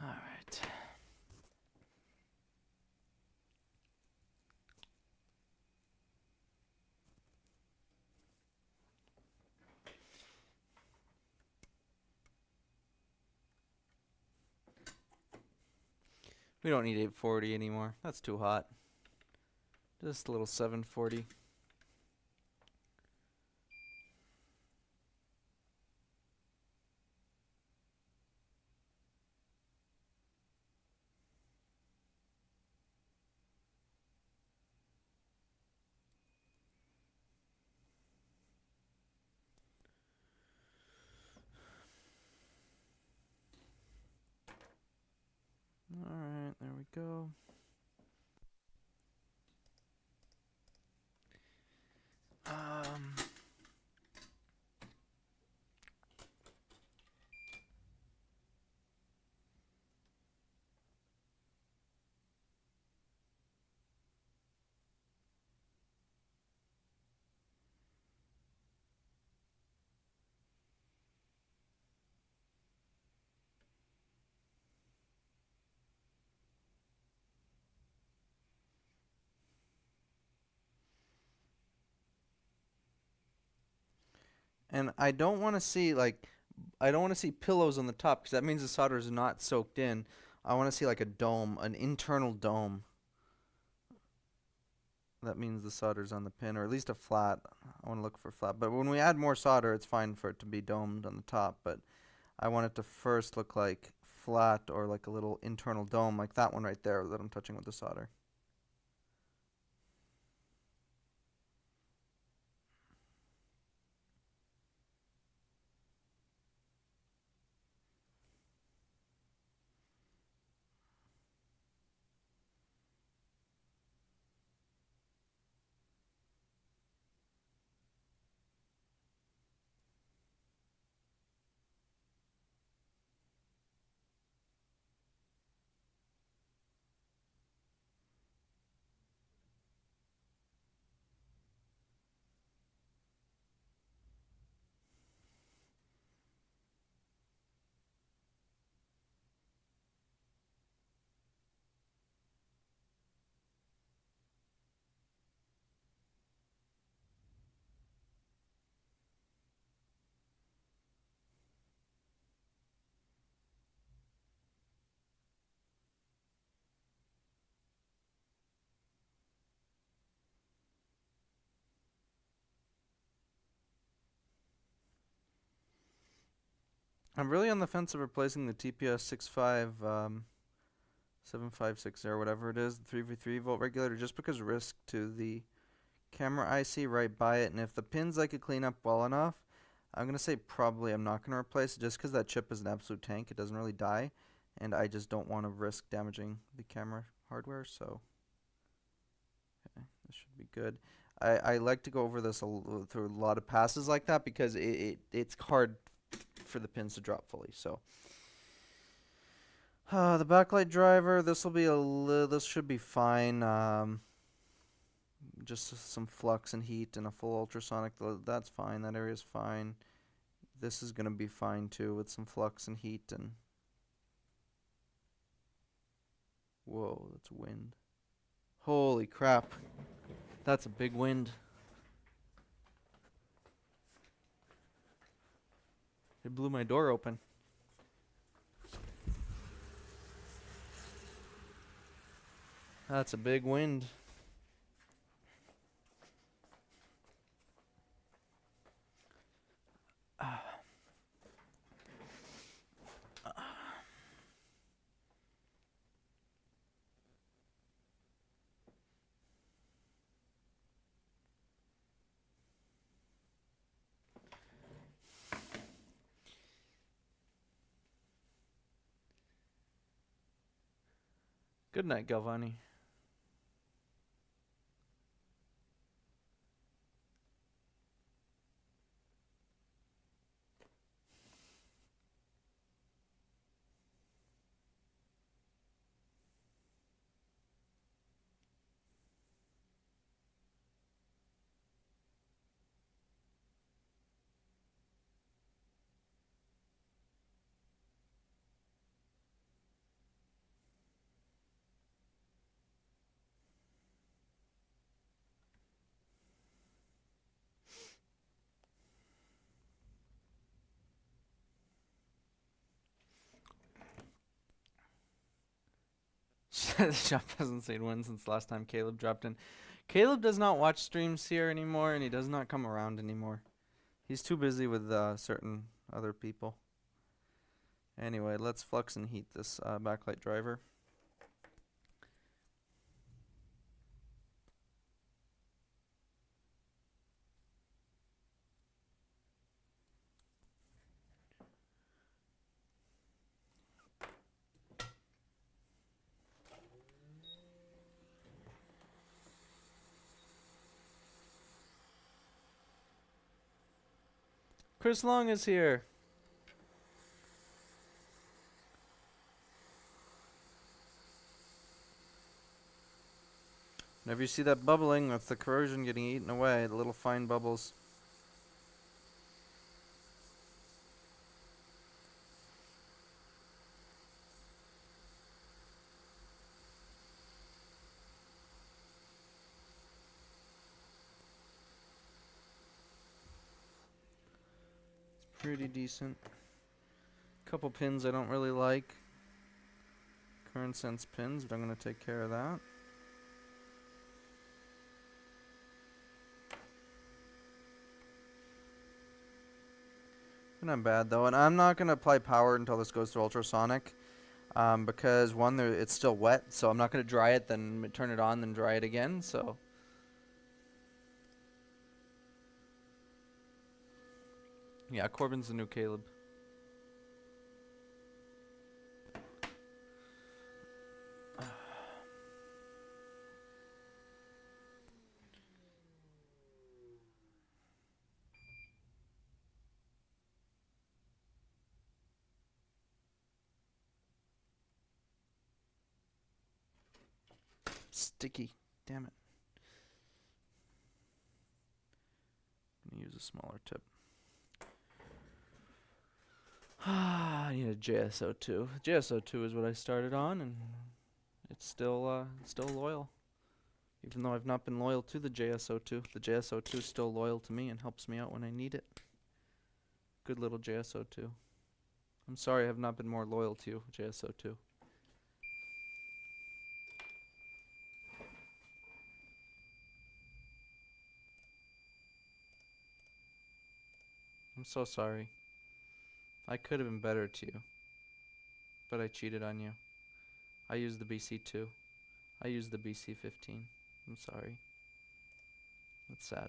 All right. We don't need 840 anymore. That's too hot. Just a little 740. Alright, there we go. And I don't want to see I don't want to see pillows on the top because that means the solder is not soaked in. I want to see like a dome, an internal dome. That means the solder's on the pin, or at least a flat. I want to look for flat. But when we add more solder, it's fine for it to be domed on the top. But I want it to first look like flat or like a little internal dome, like that one right there that I'm touching with the solder. I'm really on the fence of replacing the TPS 7560 or whatever it is, the 3v3 volt regulator, just because risk to the camera IC right by it. And if the pins I could clean up well enough, I'm going to say probably I'm not going to replace it just because that chip is an absolute tank. It doesn't really die. And I just don't want to risk damaging the camera hardware. So, okay, this should be good. I like to go over this through a lot of passes like that because it's hard for the pins to drop fully. So, the backlight driver, this should be fine. Just some flux and heat and a full ultrasonic, that's fine. That area's fine. This is gonna be fine too with some flux and heat and. Whoa, that's wind. Holy crap. That's a big wind. It blew my door open. That's a big wind. Good night, Galvani. The shop hasn't seen one since last time Caleb dropped in. Caleb does not watch streams here anymore, and he does not come around anymore. He's too busy with certain other people. Anyway, let's flux and heat this backlight driver. Chris Long is here. Whenever you see that bubbling, that's the corrosion getting eaten away, the little fine bubbles. It's pretty decent. Couple pins I don't really like. Current sense pins, but I'm going to take care of that. Not bad though, and I'm not going to apply power until this goes to ultrasonic, because one, it's still wet, so I'm not going to dry it, then turn it on, then dry it again, so. Yeah, Corbin's the new Caleb. Sticky. Damn it. I'm gonna use a smaller tip. I need a JSO2. JSO2 is what I started on, and it's still loyal. Even though I've not been loyal to the JSO2, the JSO2 is still loyal to me and helps me out when I need it. Good little JSO2. I'm sorry I have not been more loyal to you, JSO2. I'm so sorry. I could have been better to you, but I cheated on you. I used the BC2. I used the BC15. I'm sorry. That's sad.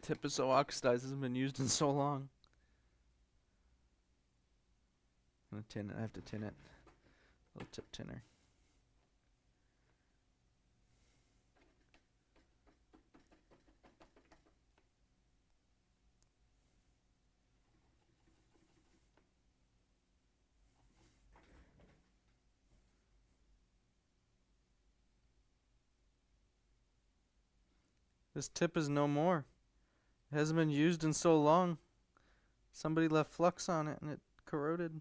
Tip is so oxidized, hasn't been used in so long. I'm gonna tin it. I have to tin it. Little tip tinner. This tip is no more. It hasn't been used in so long. Somebody left flux on it and it corroded.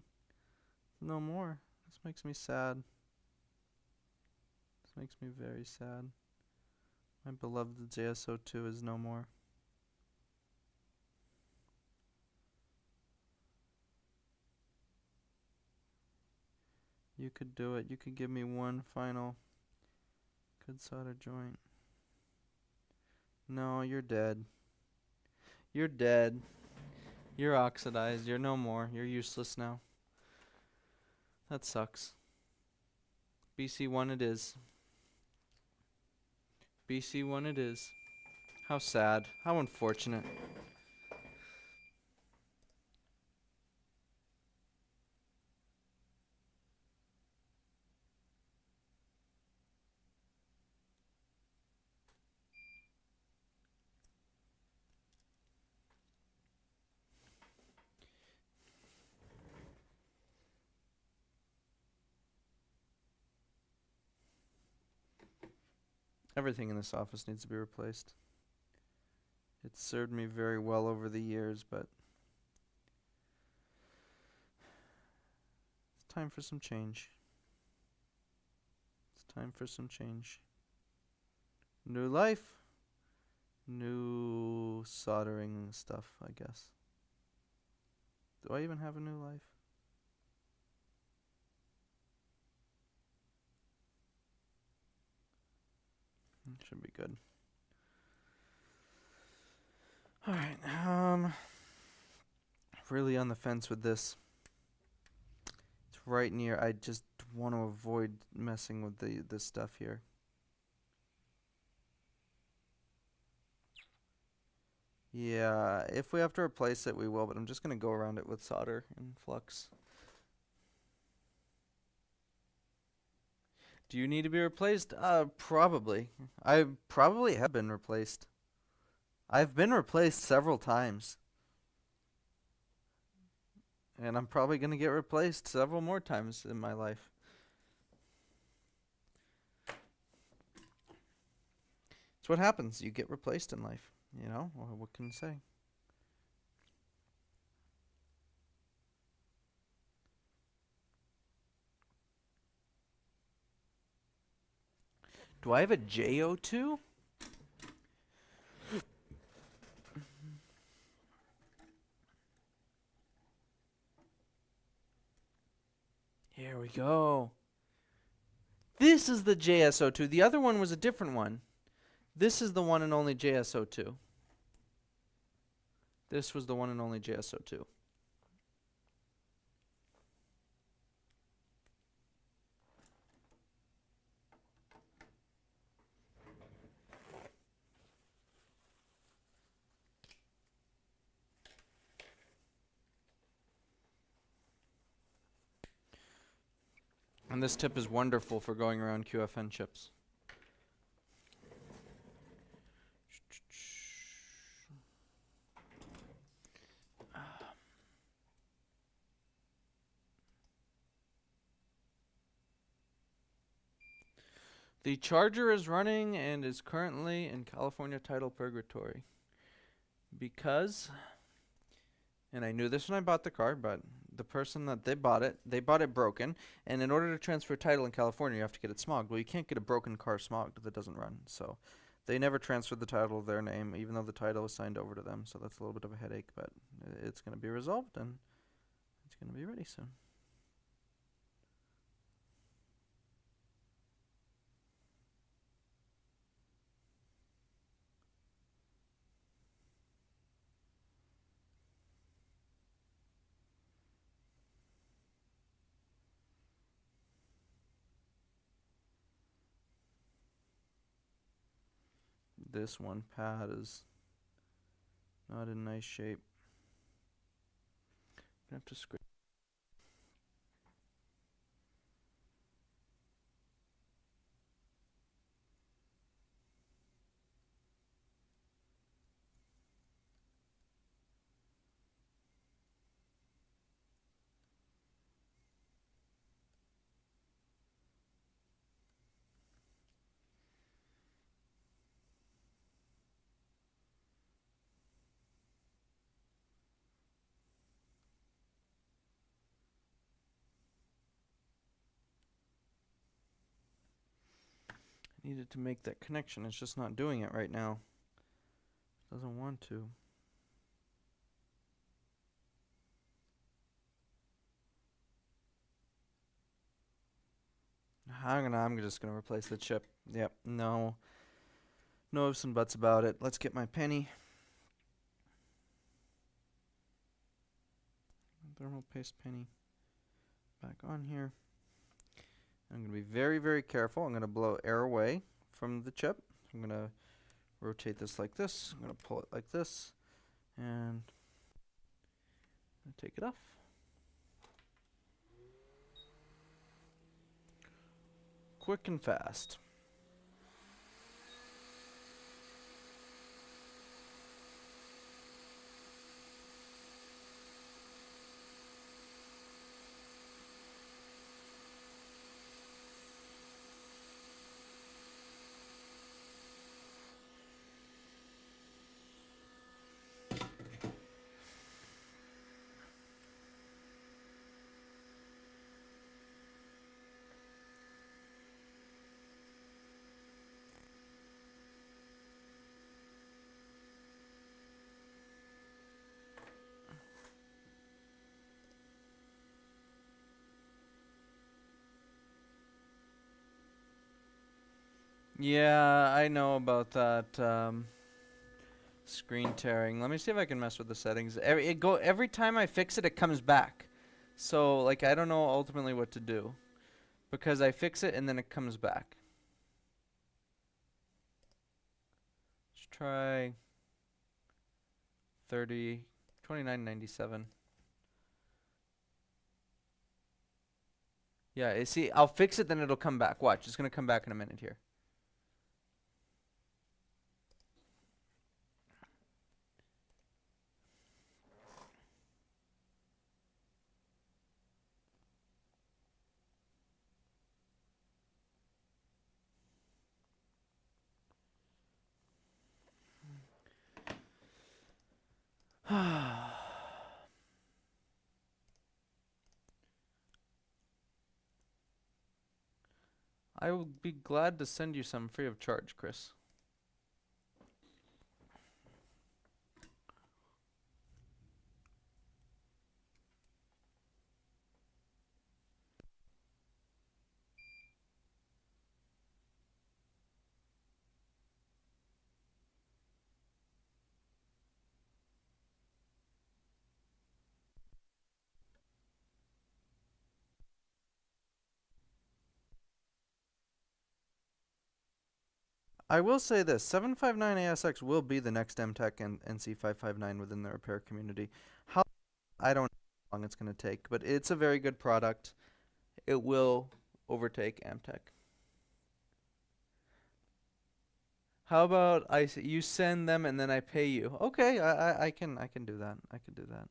No more. This makes me sad. This makes me very sad. My beloved JSO2 is no more. You could do it. You could give me one final good solder joint. No, you're dead. You're dead. You're oxidized. You're no more. You're useless now. That sucks. BC1 it is. BC1 it is. How sad. How unfortunate. Everything in this office needs to be replaced. It's served me very well over the years, but it's time for some change. It's time for some change. New life. New soldering stuff, I guess. Do I even have a new life? Should be good. Alright, really on the fence with this. It's right near, I just want to avoid messing with this stuff here. Yeah, if we have to replace it, we will, but I'm just going to go around it with solder and flux. Do you need to be replaced? Probably. I probably have been replaced. I've been replaced several times. And I'm probably going to get replaced several more times in my life. It's what happens. You get replaced in life. You know, well, what can you say? Do I have a JO2? Here we go. This is the JSO2. The other one was a different one. This is the one and only JSO2. This was the one and only JSO2. And this tip is wonderful for going around QFN chips. The charger is running and is currently in California title purgatory. Because, and I knew this when I bought the car, but the person that they bought it broken. And in order to transfer title in California, you have to get it smogged. Well, you can't get a broken car smogged that doesn't run. So they never transferred the title of their name, even though the title was signed over to them. So that's a little bit of a headache, but it's going to be resolved and it's going to be ready soon. This one pad is not in nice shape. I have to scrape. Needed to make that connection. It's just not doing it right now. Doesn't want to. I'm just gonna replace the chip. Yep. No ifs and buts about it. Let's get my penny. Thermal paste penny back on here. I'm gonna be very, very careful. I'm gonna blow air away from the chip. I'm gonna rotate this like this. I'm gonna pull it like this, and take it off. Quick and fast. Yeah, I know about that screen tearing. Let me see if I can mess with the settings. Every time I fix it, it comes back. So like I don't know ultimately what to do because I fix it and then it comes back. Let's try 29.97. Yeah, see, I'll fix it, then it'll come back. Watch, it's gonna come back in a minute here. I will be glad to send you some free of charge, Chris. I will say this, 759ASX will be the next MTech and NC559 within the repair community. How I don't know how long it's going to take, but it's a very good product. It will overtake Amtech. How about you send them and then I pay you? Okay, I can do that. I can do that.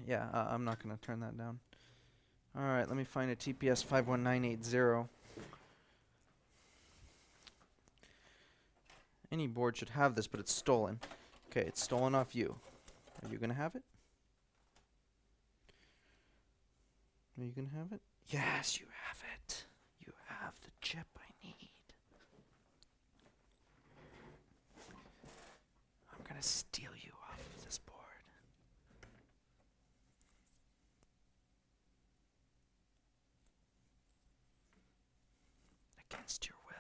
Yeah, I'm not going to turn that down. Alright, let me find a TPS 51980. Any board should have this, but it's stolen. Okay, it's stolen off you. Are you gonna have it? Are you gonna have it? Yes, you have it. You have the chip I need. I'm gonna steal you off of this board. Against your will.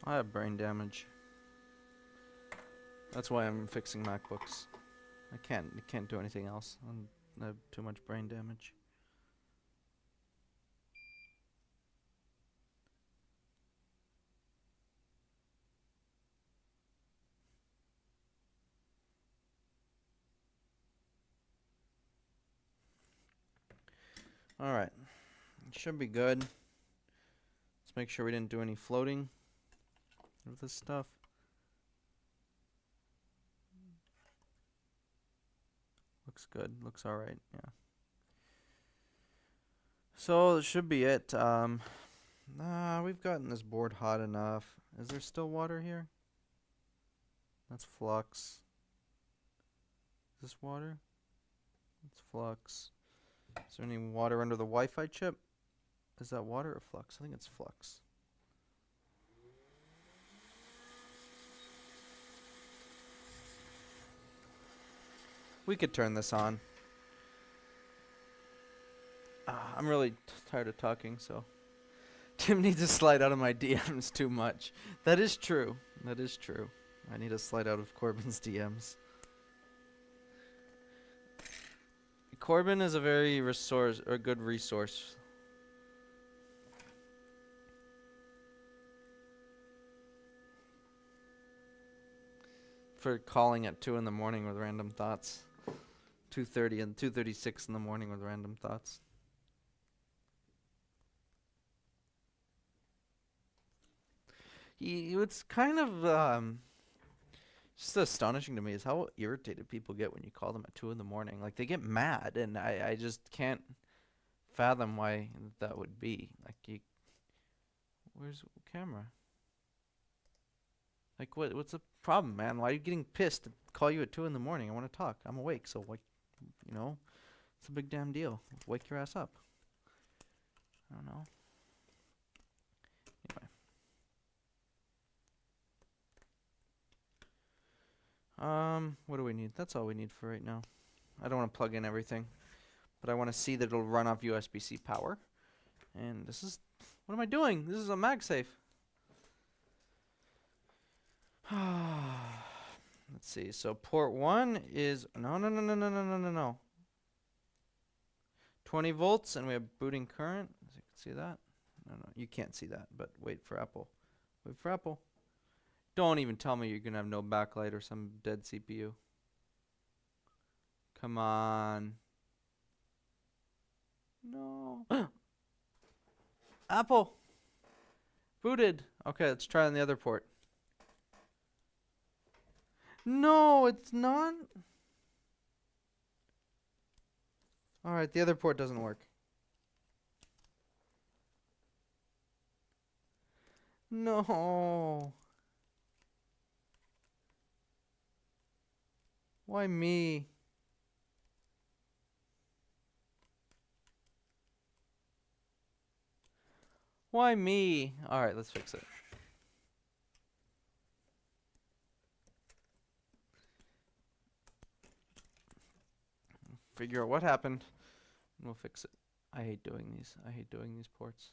I have brain damage. That's why I'm fixing MacBooks. I can't do anything else. I have too much brain damage. Alright. It should be good. Let's make sure we didn't do any floating with this stuff. Looks good. Looks alright, yeah. So, it should be it. We've gotten this board hot enough. Is there still water here? That's flux. Is this water? It's flux. Is there any water under the Wi-Fi chip? Is that water or flux? I think it's flux. We could turn this on. I'm really tired of talking, so Tim needs to slide out of my DMs too much. That is true. That is true. I need to slide out of Corbin's DMs. Corbin is a very good resource. For calling at 2 in the morning with random thoughts. 2:30 and 2:36 in the morning with random thoughts. It's kind of just astonishing to me is how irritated people get when you call them at 2 in the morning. Like, they get mad, and I just can't fathom why that would be. Like, where's the camera? Like, what's the problem, man? Why are you getting pissed to call you at 2 in the morning? I want to talk. I'm awake, so, like, you know, it's a big damn deal. Wake your ass up. I don't know. Anyway. What do we need? That's all we need for right now. I don't want to plug in everything, but I want to see that it'll run off USB-C power. And this is, what am I doing? This is a MagSafe. Let's see. So port 1 is no. 20 volts, and we have booting current. As you can see that. No, you can't see that, but wait for Apple. Wait for Apple. Don't even tell me you're gonna have no backlight or some dead CPU. Come on. No. Apple. Booted. Okay, let's try on the other port. No, it's not. Alright, the other port doesn't work. No. Why me? Why me? Alright, let's fix it. Figure out what happened, and we'll fix it. I hate doing these. I hate doing these ports.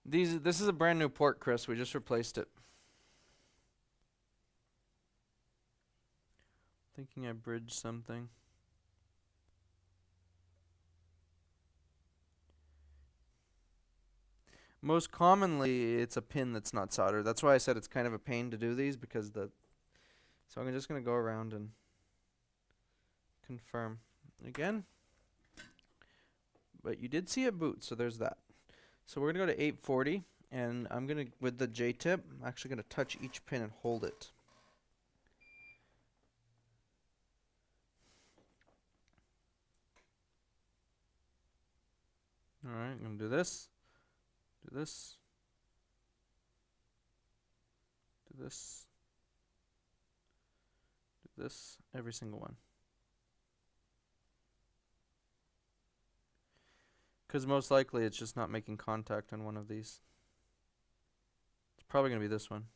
This is a brand new port, Chris. We just replaced it. Thinking I bridged something. Most commonly, it's a pin that's not soldered. That's why I said it's kind of a pain to do these, because so I'm just going to go around and confirm again. But you did see it boot, so there's that. So we're going to go to 840, and I'm going to, with the J-tip, I'm actually going to touch each pin and hold it. Alright, I'm going to do this. Do this. Do this. Do this. Every single one. Because most likely it's just not making contact on one of these. It's probably going to be this one.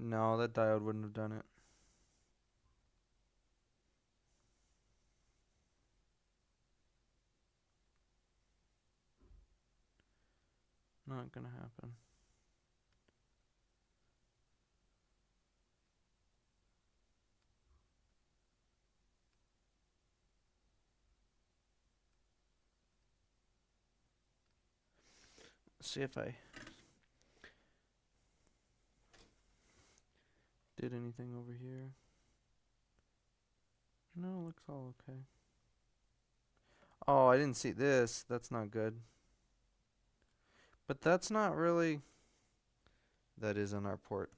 No, that diode wouldn't have done it. Not gonna happen. See if I did anything over here. No, looks all okay. Oh, I didn't see this. That's not good. But that's not really... That is on our port.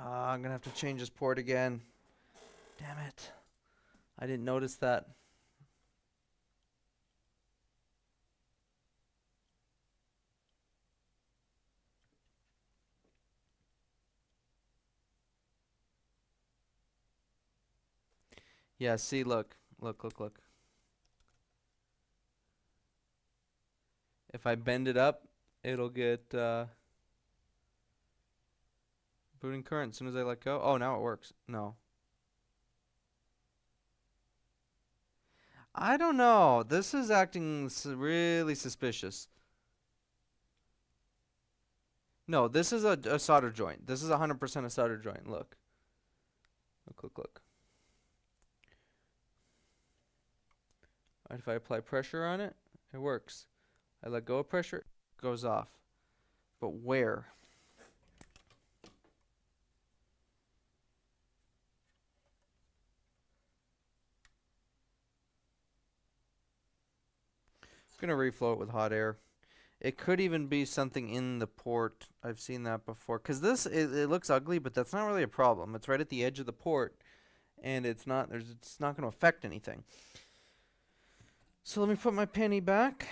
I'm gonna have to change this port again. Damn it. I didn't notice that. Yeah, see, look. Look. If I bend it up, it'll get booting current as soon as I let go. Oh, now it works. No. I don't know. This is acting really suspicious. No, this is a solder joint. This is 100% a solder joint. Look. Look. If I apply pressure on it, it works. I let go of pressure, it goes off. But where? I'm going to reflow it with hot air. It could even be something in the port. I've seen that before. Because this, it looks ugly, but that's not really a problem. It's right at the edge of the port, and it's not going to affect anything. So let me put my penny back.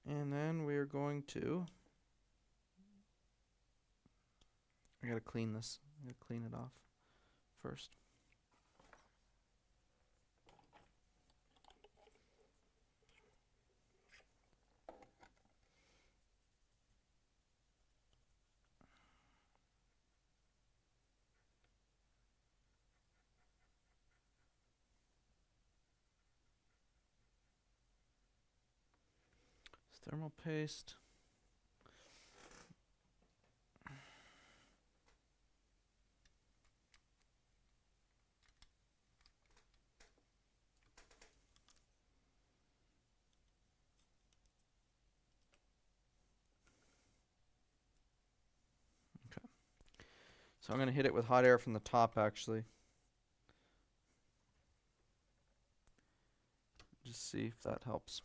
And then we're going to I gotta clean this. I gotta clean it off first. Thermal paste. Okay. So I'm going to hit it with hot air from the top actually. Just see if that helps.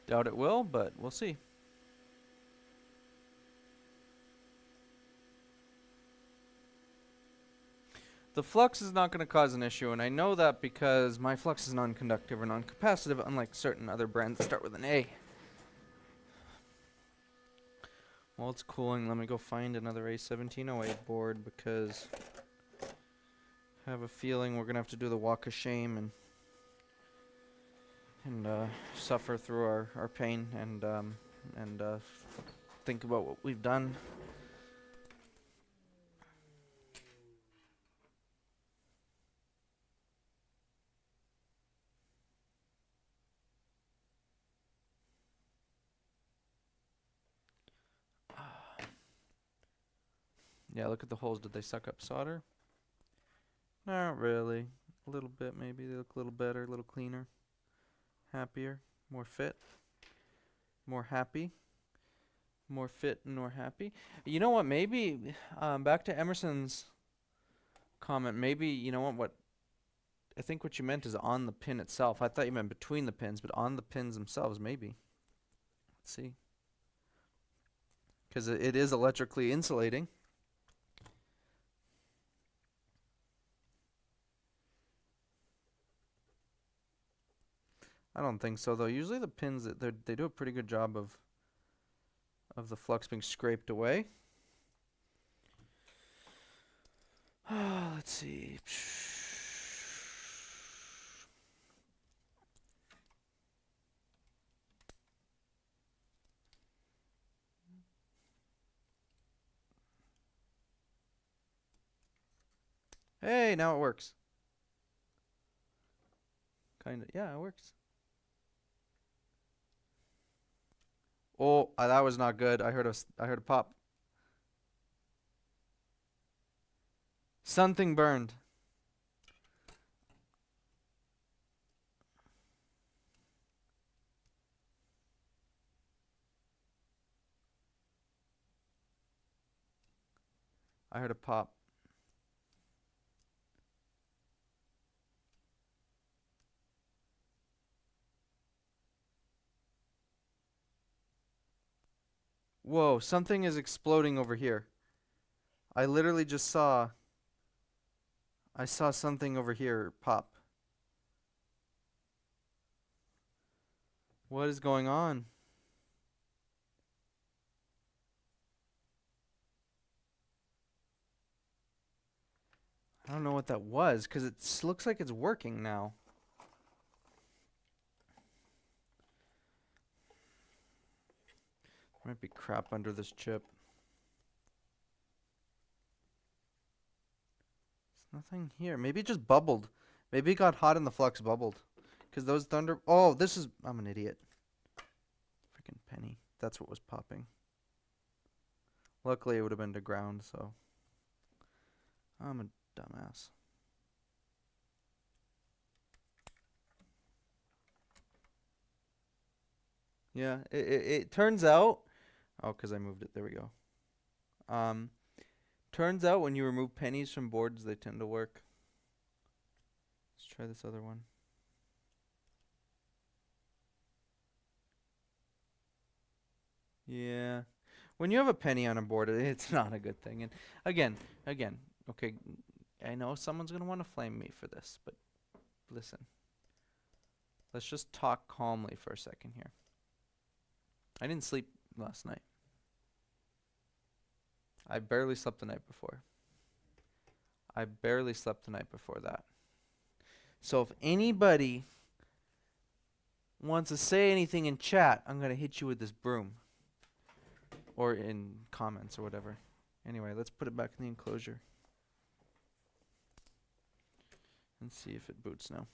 Doubt it will, but we'll see. The flux is not going to cause an issue, and I know that because my flux is non-conductive or non-capacitive, unlike certain other brands that start with an A. While it's cooling, let me go find another A1708 board because I have a feeling we're going to have to do the walk of shame and suffer through our pain and think about what we've done. Yeah, look at the holes. Did they suck up solder? Not really. A little bit maybe. They look a little better, a little cleaner. Happier, more fit, more happy, more fit and more happy. You know what, maybe back to Emerson's comment, maybe, you know what I think what you meant is on the pin itself. I thought you meant between the pins, but on the pins themselves, maybe. Let's see. Because it is electrically insulating. I don't think so, though. Usually the pins, they do a pretty good job of the flux being scraped away. Let's see. Hey, now it works. Kinda, yeah, it works. Oh, that was not good. I heard a pop. Something burned. I heard a pop. Whoa, something is exploding over here. I literally just saw something over here pop. What is going on? I don't know what that was, because it looks like it's working now. There might be crap under this chip. There's nothing here. Maybe it just bubbled. Maybe it got hot and the flux bubbled. Because those thunder... Oh, this is... I'm an idiot. Freaking penny. That's what was popping. Luckily, it would have been to ground, so... I'm a dumbass. Yeah, it turns out. Oh, 'cause I moved it. There we go. Turns out when you remove pennies from boards, they tend to work. Let's try this other one. Yeah. When you have a penny on a board, it's not a good thing. And again, okay, I know someone's going to want to flame me for this, but listen. Let's just talk calmly for a second here. I didn't sleep last night. I barely slept the night before. I barely slept the night before that. So if anybody wants to say anything in chat, I'm going to hit you with this broom. Or in comments or whatever. Anyway, let's put it back in the enclosure. And see if it boots now.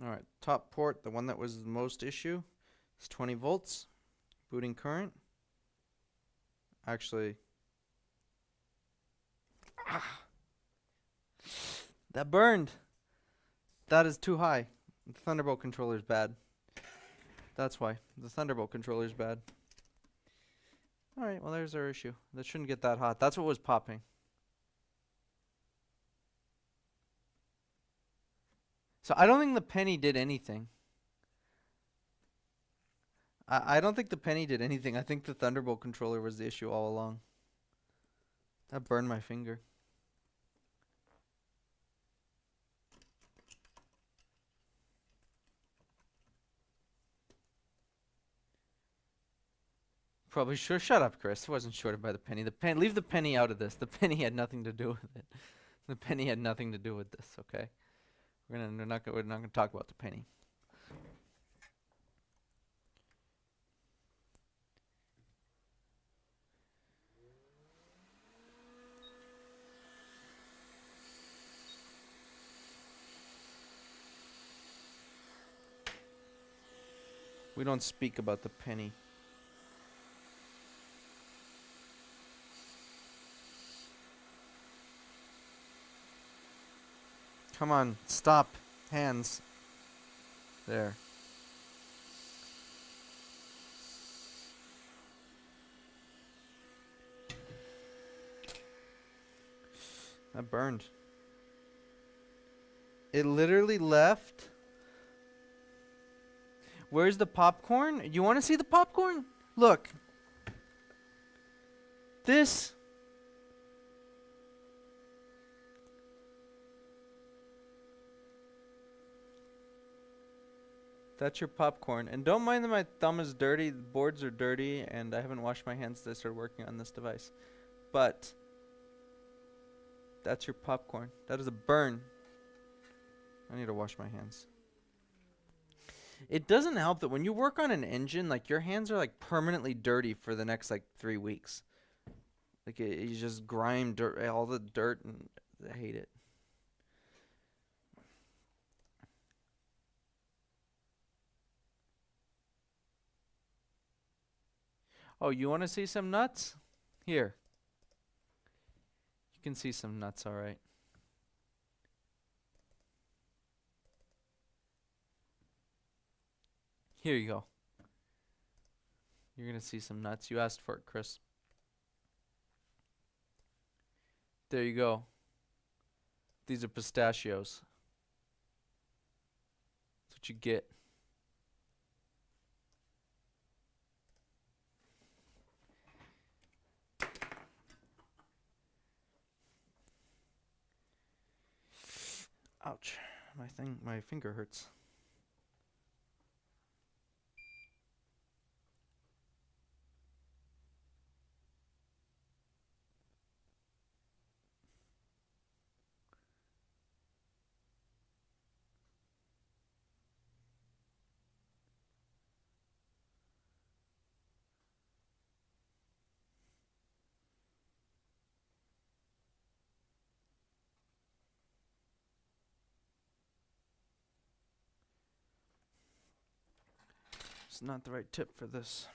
Alright, top port, the one that was the most issue, is 20 volts. Booting current. Actually, that burned. That is too high. The Thunderbolt controller is bad. That's why. The Thunderbolt controller is bad. Alright, well there's our issue. That shouldn't get that hot. That's what was popping. So I don't think the penny did anything. I don't think the penny did anything. I think the Thunderbolt controller was the issue all along. That burned my finger. Probably sure. Shut up, Chris. It wasn't shorted by the penny. Leave the penny out of this. The penny had nothing to do with it. The penny had nothing to do with this. Okay. We're not gonna talk about the penny. We don't speak about the penny. Come on, stop. Hands. There. That burned. It literally left. Where's the popcorn? You want to see the popcorn? Look. This. That's your popcorn. And don't mind that my thumb is dirty. The boards are dirty, and I haven't washed my hands since I started working on this device. But that's your popcorn. That is a burn. I need to wash my hands. It doesn't help that when you work on an engine, like your hands are like permanently dirty for the next like 3 weeks. Like you just grime dirt, all the dirt, and I hate it. Oh, you want to see some nuts? Here. You can see some nuts, all right. Here you go. You're going to see some nuts. You asked for it, Chris. There you go. These are pistachios. That's what you get. Ouch. My finger hurts. It's not the right tip for this.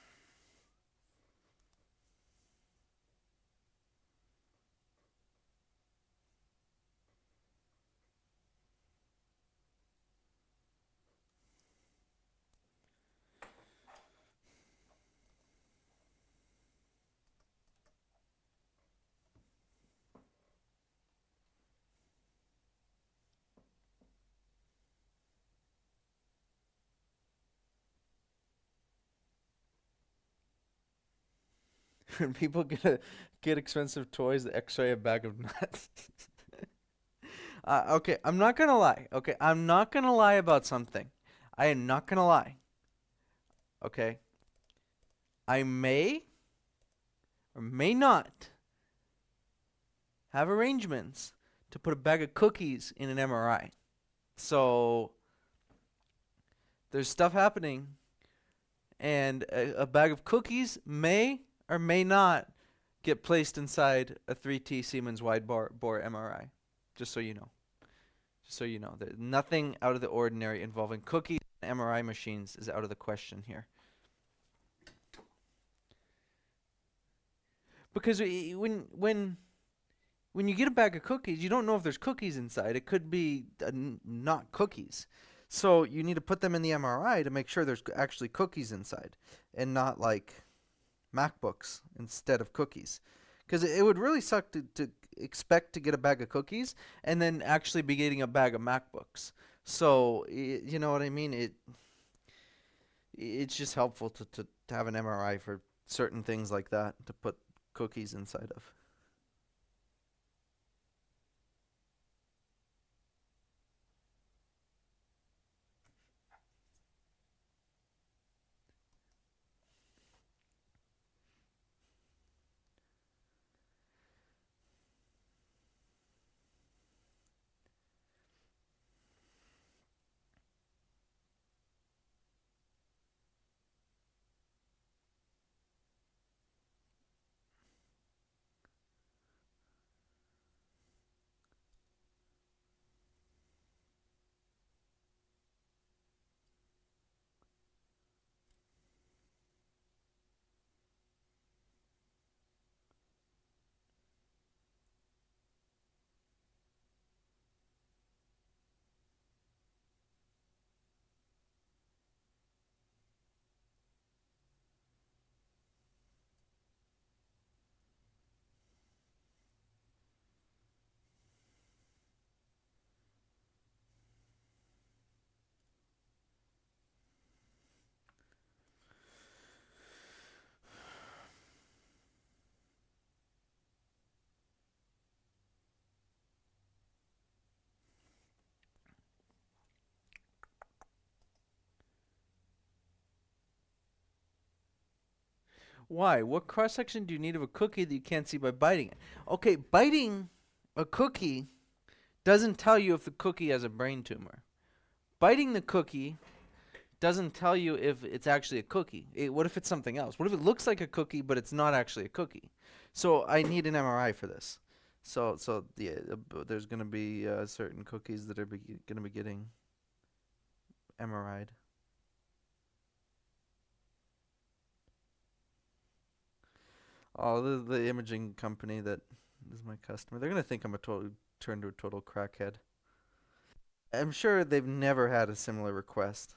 When people get expensive toys, the X-ray a bag of nuts. Okay, I'm not gonna lie. Okay, I'm not gonna lie about something. I am not gonna lie. Okay, I may or may not have arrangements to put a bag of cookies in an MRI. So there's stuff happening, and a bag of cookies may or may not get placed inside a 3T Siemens wide bore MRI. Just so you know. Just so you know, nothing out of the ordinary involving cookies and MRI machines is out of the question here. Because when you get a bag of cookies, you don't know if there's cookies inside. It could be not cookies. So you need to put them in the MRI to make sure there's actually cookies inside and not like MacBooks instead of cookies. Because it would really suck to expect to get a bag of cookies and then actually be getting a bag of MacBooks. So, you know what I mean? It's just helpful to have an MRI for certain things like that, to put cookies inside of. Why? What cross section do you need of a cookie that you can't see by biting it? Okay, biting a cookie doesn't tell you if the cookie has a brain tumor. Biting the cookie doesn't tell you if it's actually a cookie. What if it's something else? What if it looks like a cookie but it's not actually a cookie? So I need an MRI for this. So yeah, there's gonna be certain cookies that are gonna be getting MRI'd. Oh, the imaging company that is my customer. They're gonna think I'm turned to a total crackhead. I'm sure they've never had a similar request.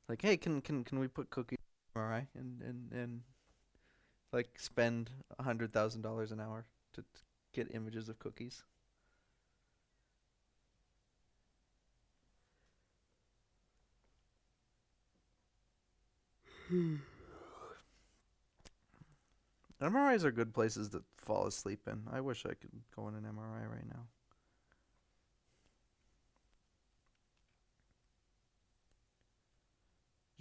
Like, hey, can we put cookies in MRI and like spend $100,000 an hour to get images of cookies? MRIs are good places to fall asleep in. I wish I could go in an MRI right now.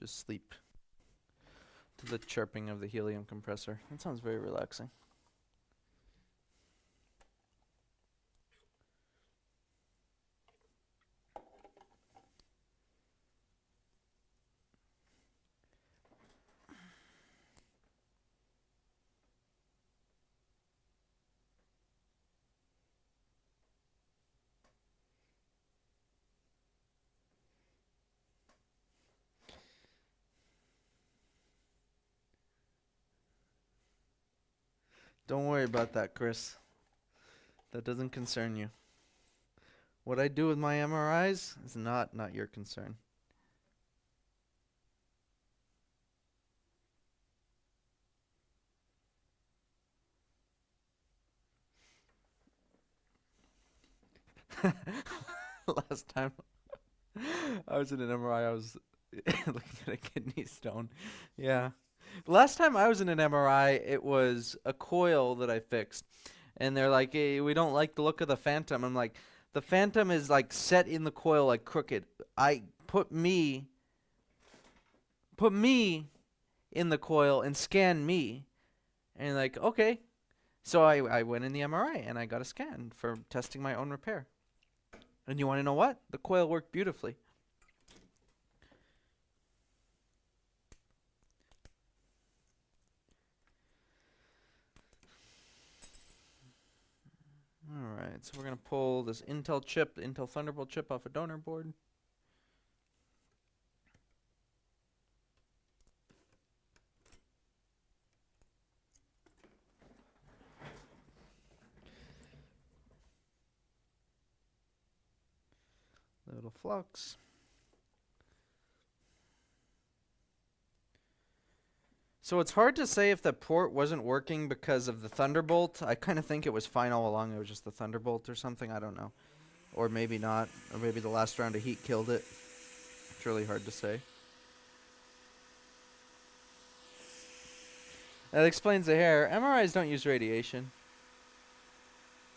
Just sleep to the chirping of the helium compressor. That sounds very relaxing. Don't worry about that, Chris. That doesn't concern you. What I do with my MRIs is not your concern. Last time I was in an MRI, I was looking at a kidney stone. Yeah. Last time I was in an MRI, it was a coil that I fixed. And they're like, hey, we don't like the look of the phantom. I'm like, the phantom is like set in the coil like crooked. I put me in the coil and scan me. And like, okay. So I went in the MRI and I got a scan for testing my own repair. And you want to know what? The coil worked beautifully. Alright, so we're going to pull this Intel Thunderbolt chip off a donor board. Little flux. So it's hard to say if the port wasn't working because of the Thunderbolt. I kind of think it was fine all along. It was just the Thunderbolt or something. I don't know. Or maybe not. Or maybe the last round of heat killed it. It's really hard to say. That explains the hair. MRIs don't use radiation.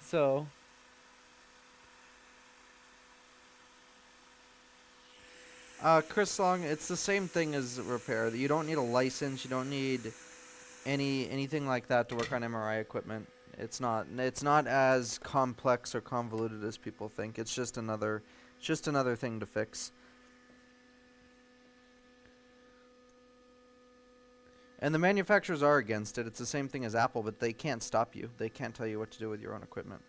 So Chris Long, it's the same thing as repair. You don't need a license. You don't need anything like that to work on MRI equipment. It's not as complex or convoluted as people think. It's just another thing to fix. And the manufacturers are against it. It's the same thing as Apple, but they can't stop you. They can't tell you what to do with your own equipment.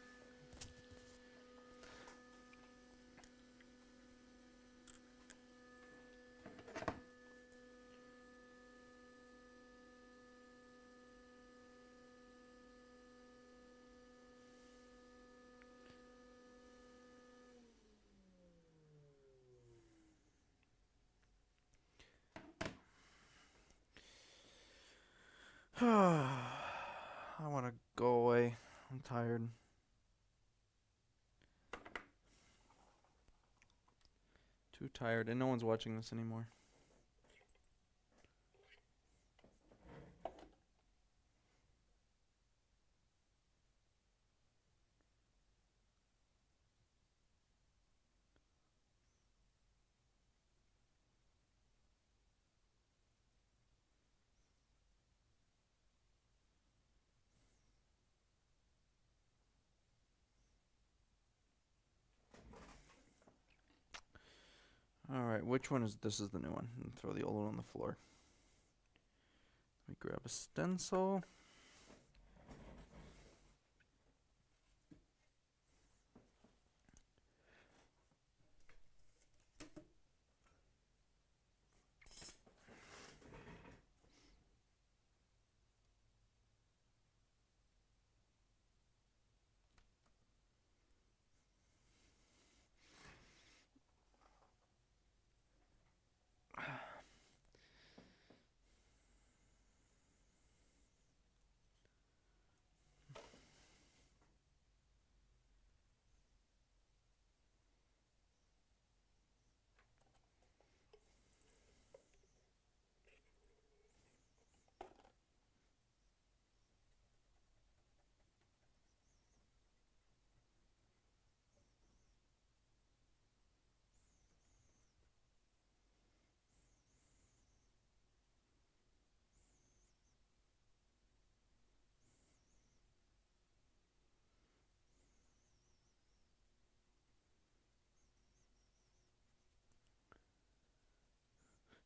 I want to go away. I'm tired. Too tired, and no one's watching this anymore. Alright, which one is this? Is the new one. Throw the old one on the floor. Let me grab a stencil.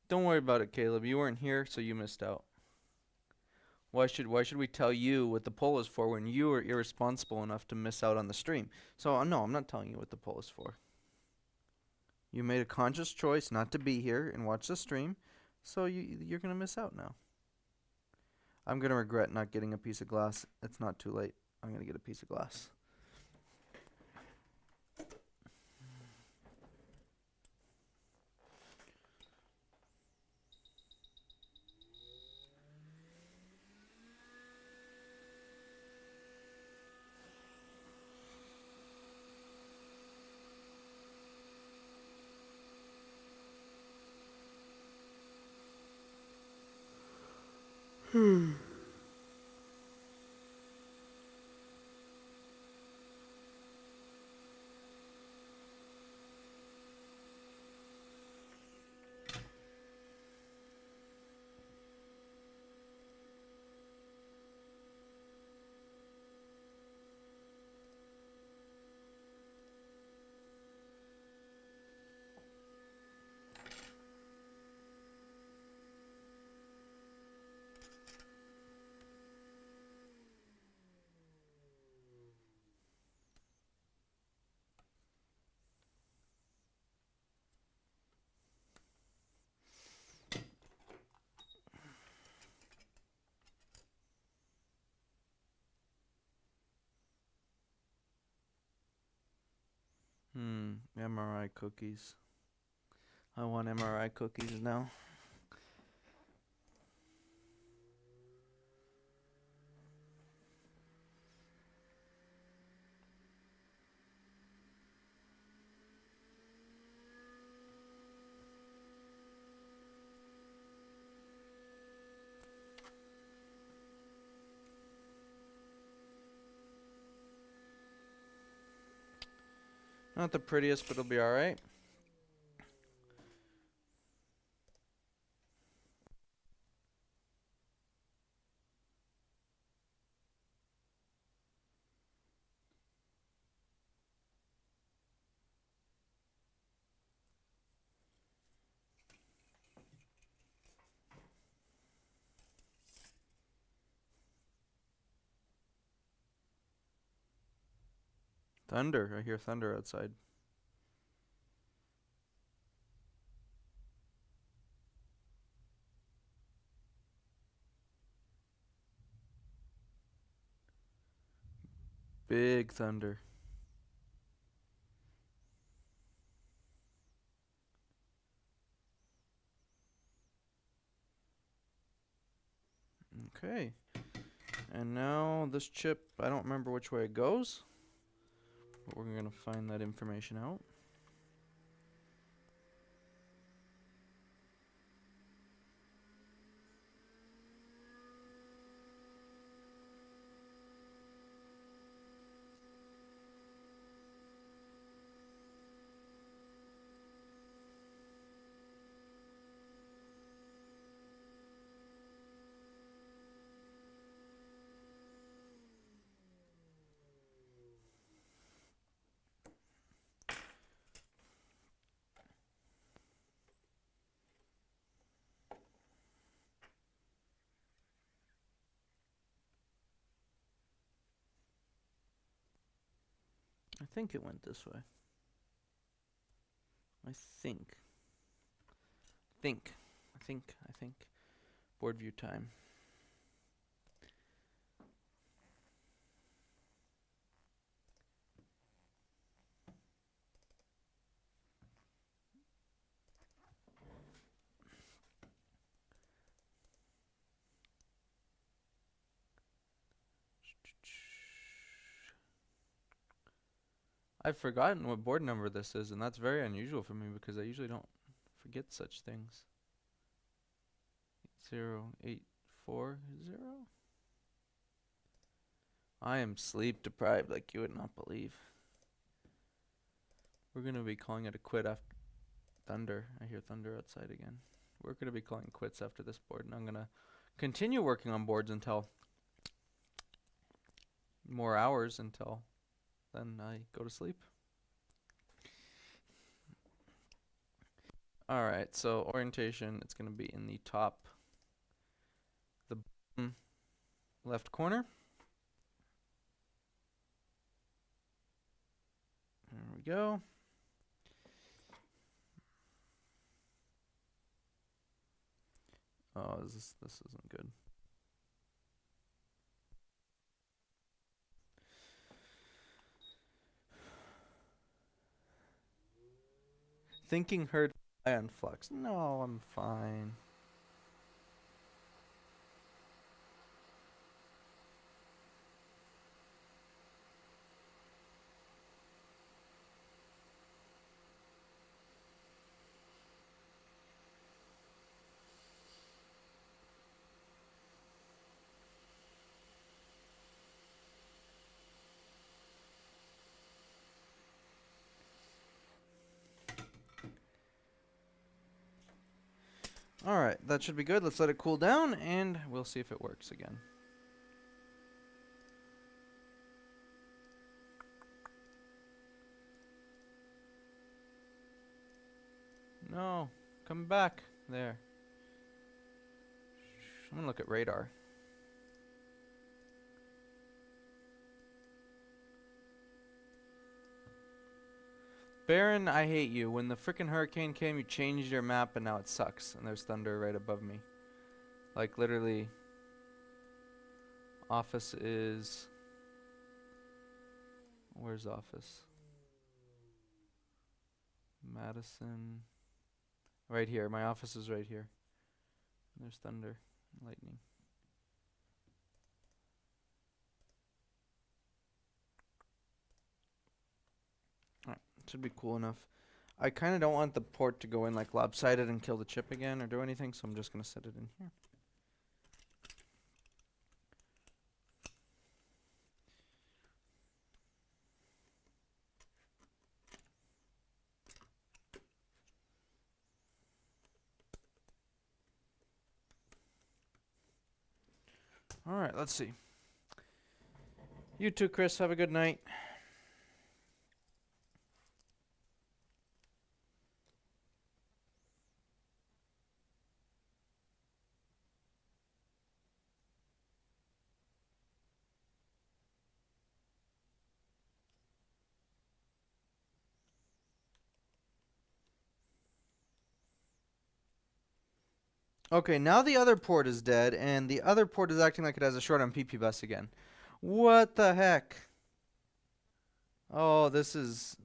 Don't worry about it, Caleb. You weren't here, so you missed out. Why should we tell you what the poll is for when you were irresponsible enough to miss out on the stream? So no, I'm not telling you what the poll is for. You made a conscious choice not to be here and watch the stream, so you're gonna miss out now. I'm gonna regret not getting a piece of glass. It's not too late. I'm gonna get a piece of glass. MRI cookies. I want MRI cookies now. Not the prettiest, but it'll be alright. Thunder. I hear thunder outside. Big thunder. Okay. And now this chip, I don't remember which way it goes, but we're going to find that information out. I think it went this way. I think. Board view time. I've forgotten what board number this is, and that's very unusual for me because I usually don't forget such things. 0840. I am sleep deprived like you would not believe. We're going to be calling it a quit after thunder. I hear thunder outside again. We're going to be calling quits after this board, and I'm going to continue working on boards until more hours until then I go to sleep. Alright, so orientation, it's going to be in the top, the bottom left corner. There we go. Oh, this isn't good. Thinking hurt ion flux. No, I'm fine. Alright, that should be good. Let's let it cool down, and we'll see if it works again. No, come back. There. I'm gonna look at radar. Baron, I hate you. When the frickin' hurricane came, you changed your map, and now it sucks. And there's thunder right above me. Like, literally. Office is... Where's office? Madison. Right here. My office is right here. There's thunder. Lightning. Alright. Should be cool enough. I kind of don't want the port to go in like lopsided and kill the chip again or do anything, so I'm just going to set it in here. Alright, let's see. You too, Chris. Have a good night. Okay, now the other port is dead, and the other port is acting like it has a short on PP bus again. What the heck? Oh, this is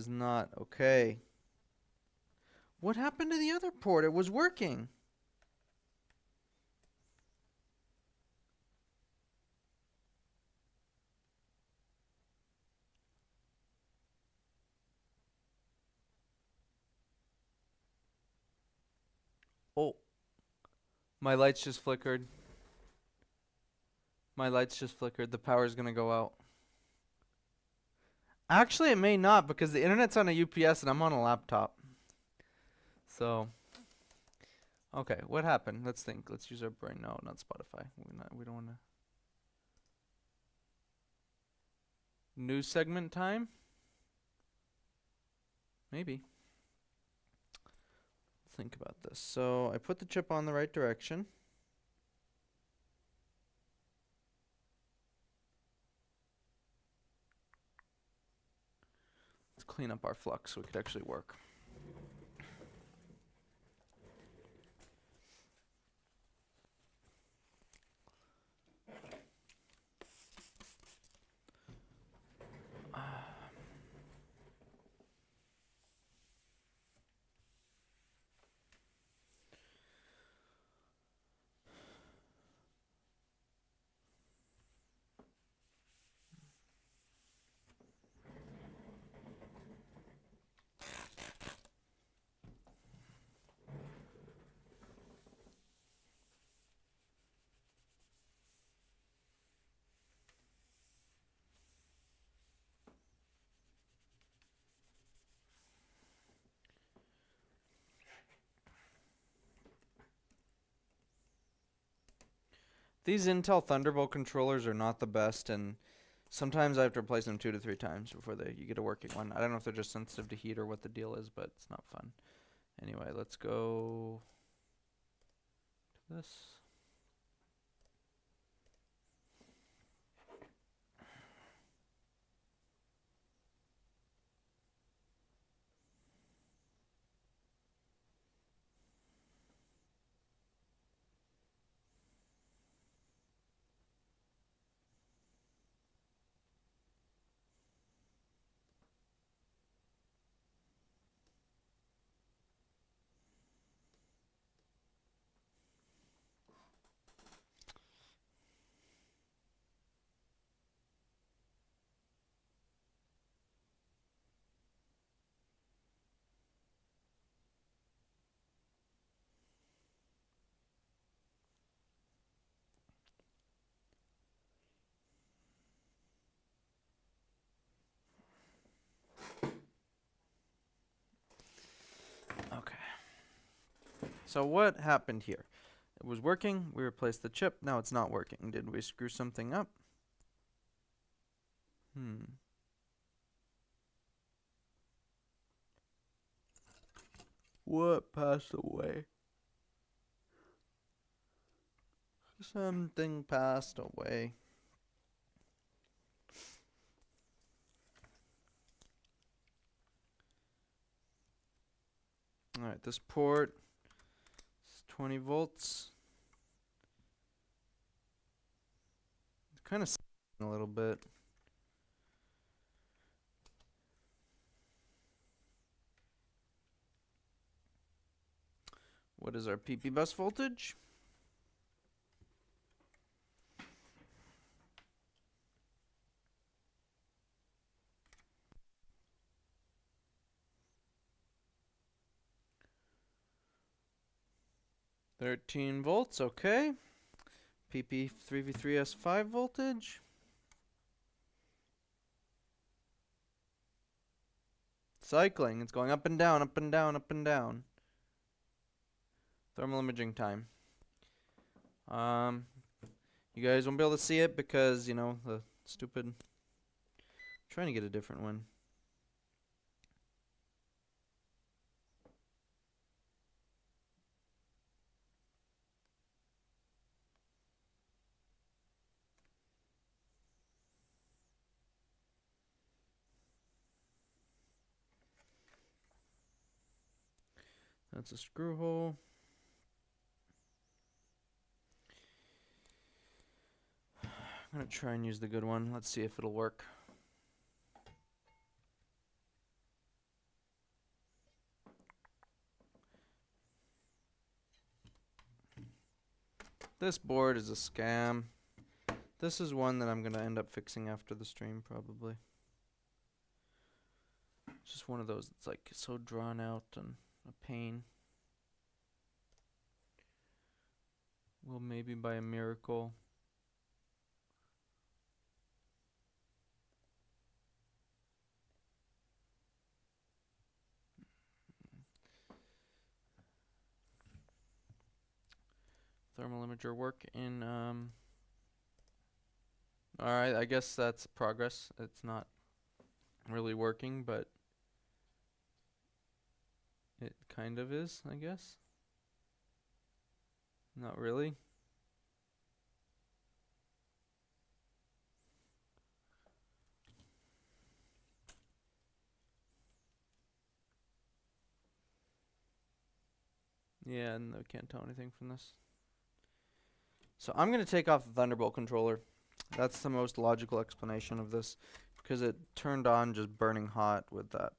not okay. What happened to the other port? It was working. Oh. My lights just flickered. My lights just flickered. The power's gonna go out. Actually, it may not because the internet's on a UPS and I'm on a laptop. So, okay, what happened? Let's think. Let's use our brain. No, not Spotify. We don't want to. News segment time? Maybe. Think about this. So I put the chip on the right direction. Let's clean up our flux so it could actually work. These Intel Thunderbolt controllers are not the best, and sometimes I have to replace them 2 to 3 times before you get a working one. I don't know if they're just sensitive to heat or what the deal is, but it's not fun. Anyway, let's go to this. So what happened here? It was working, we replaced the chip, now it's not working. Did we screw something up? What passed away? Something passed away. Alright, this port is 20 volts. Kind of a little bit. What is our PP bus voltage? $13 volts, okay. PP 3V3S5 voltage. Cycling, it's going up and down, up and down, up and down. Thermal imaging time. You guys won't be able to see it because, you know, the stupid... I'm trying to get a different one. That's a screw hole. I'm going to try and use the good one. Let's see if it'll work. This board is a scam. This is one that I'm going to end up fixing after the stream, probably. It's just one of those that's like so drawn out and a pain. Will maybe by a miracle. Thermal imager work in alright, I guess that's progress. It's not really working, but it kind of is, I guess. Not really. Yeah, and I can't tell anything from this. So I'm going to take off the Thunderbolt controller. That's the most logical explanation of this, because it turned on just burning hot with that.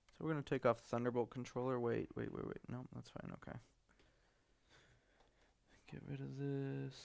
So we're going to take off the Thunderbolt controller. Wait. No, that's fine. Okay. Get rid of this.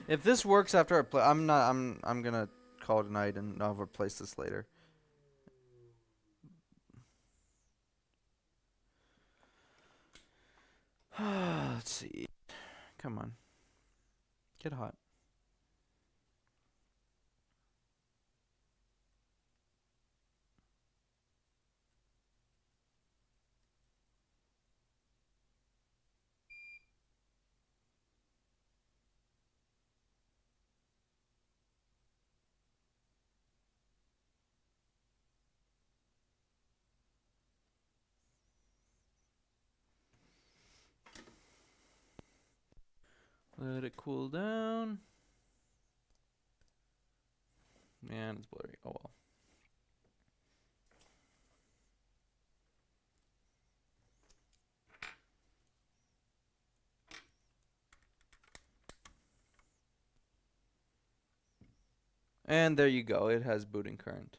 If this works after I play, I'm gonna call it a night and I'll replace this later. Let's see. Come on. Get hot. Let it cool down. And it's blurry. Oh well. And there you go. It has booting current.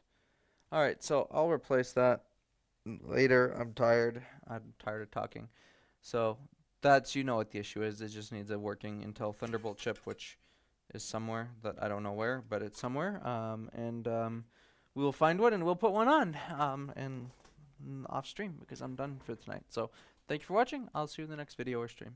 Alright, so I'll replace that later. I'm tired. I'm tired of talking. So that's, you know what the issue is. It just needs a working Intel Thunderbolt chip, which is somewhere that I don't know where, but it's somewhere. We will find one and we'll put one on and off stream because I'm done for tonight. So thank you for watching. I'll see you in the next video or stream.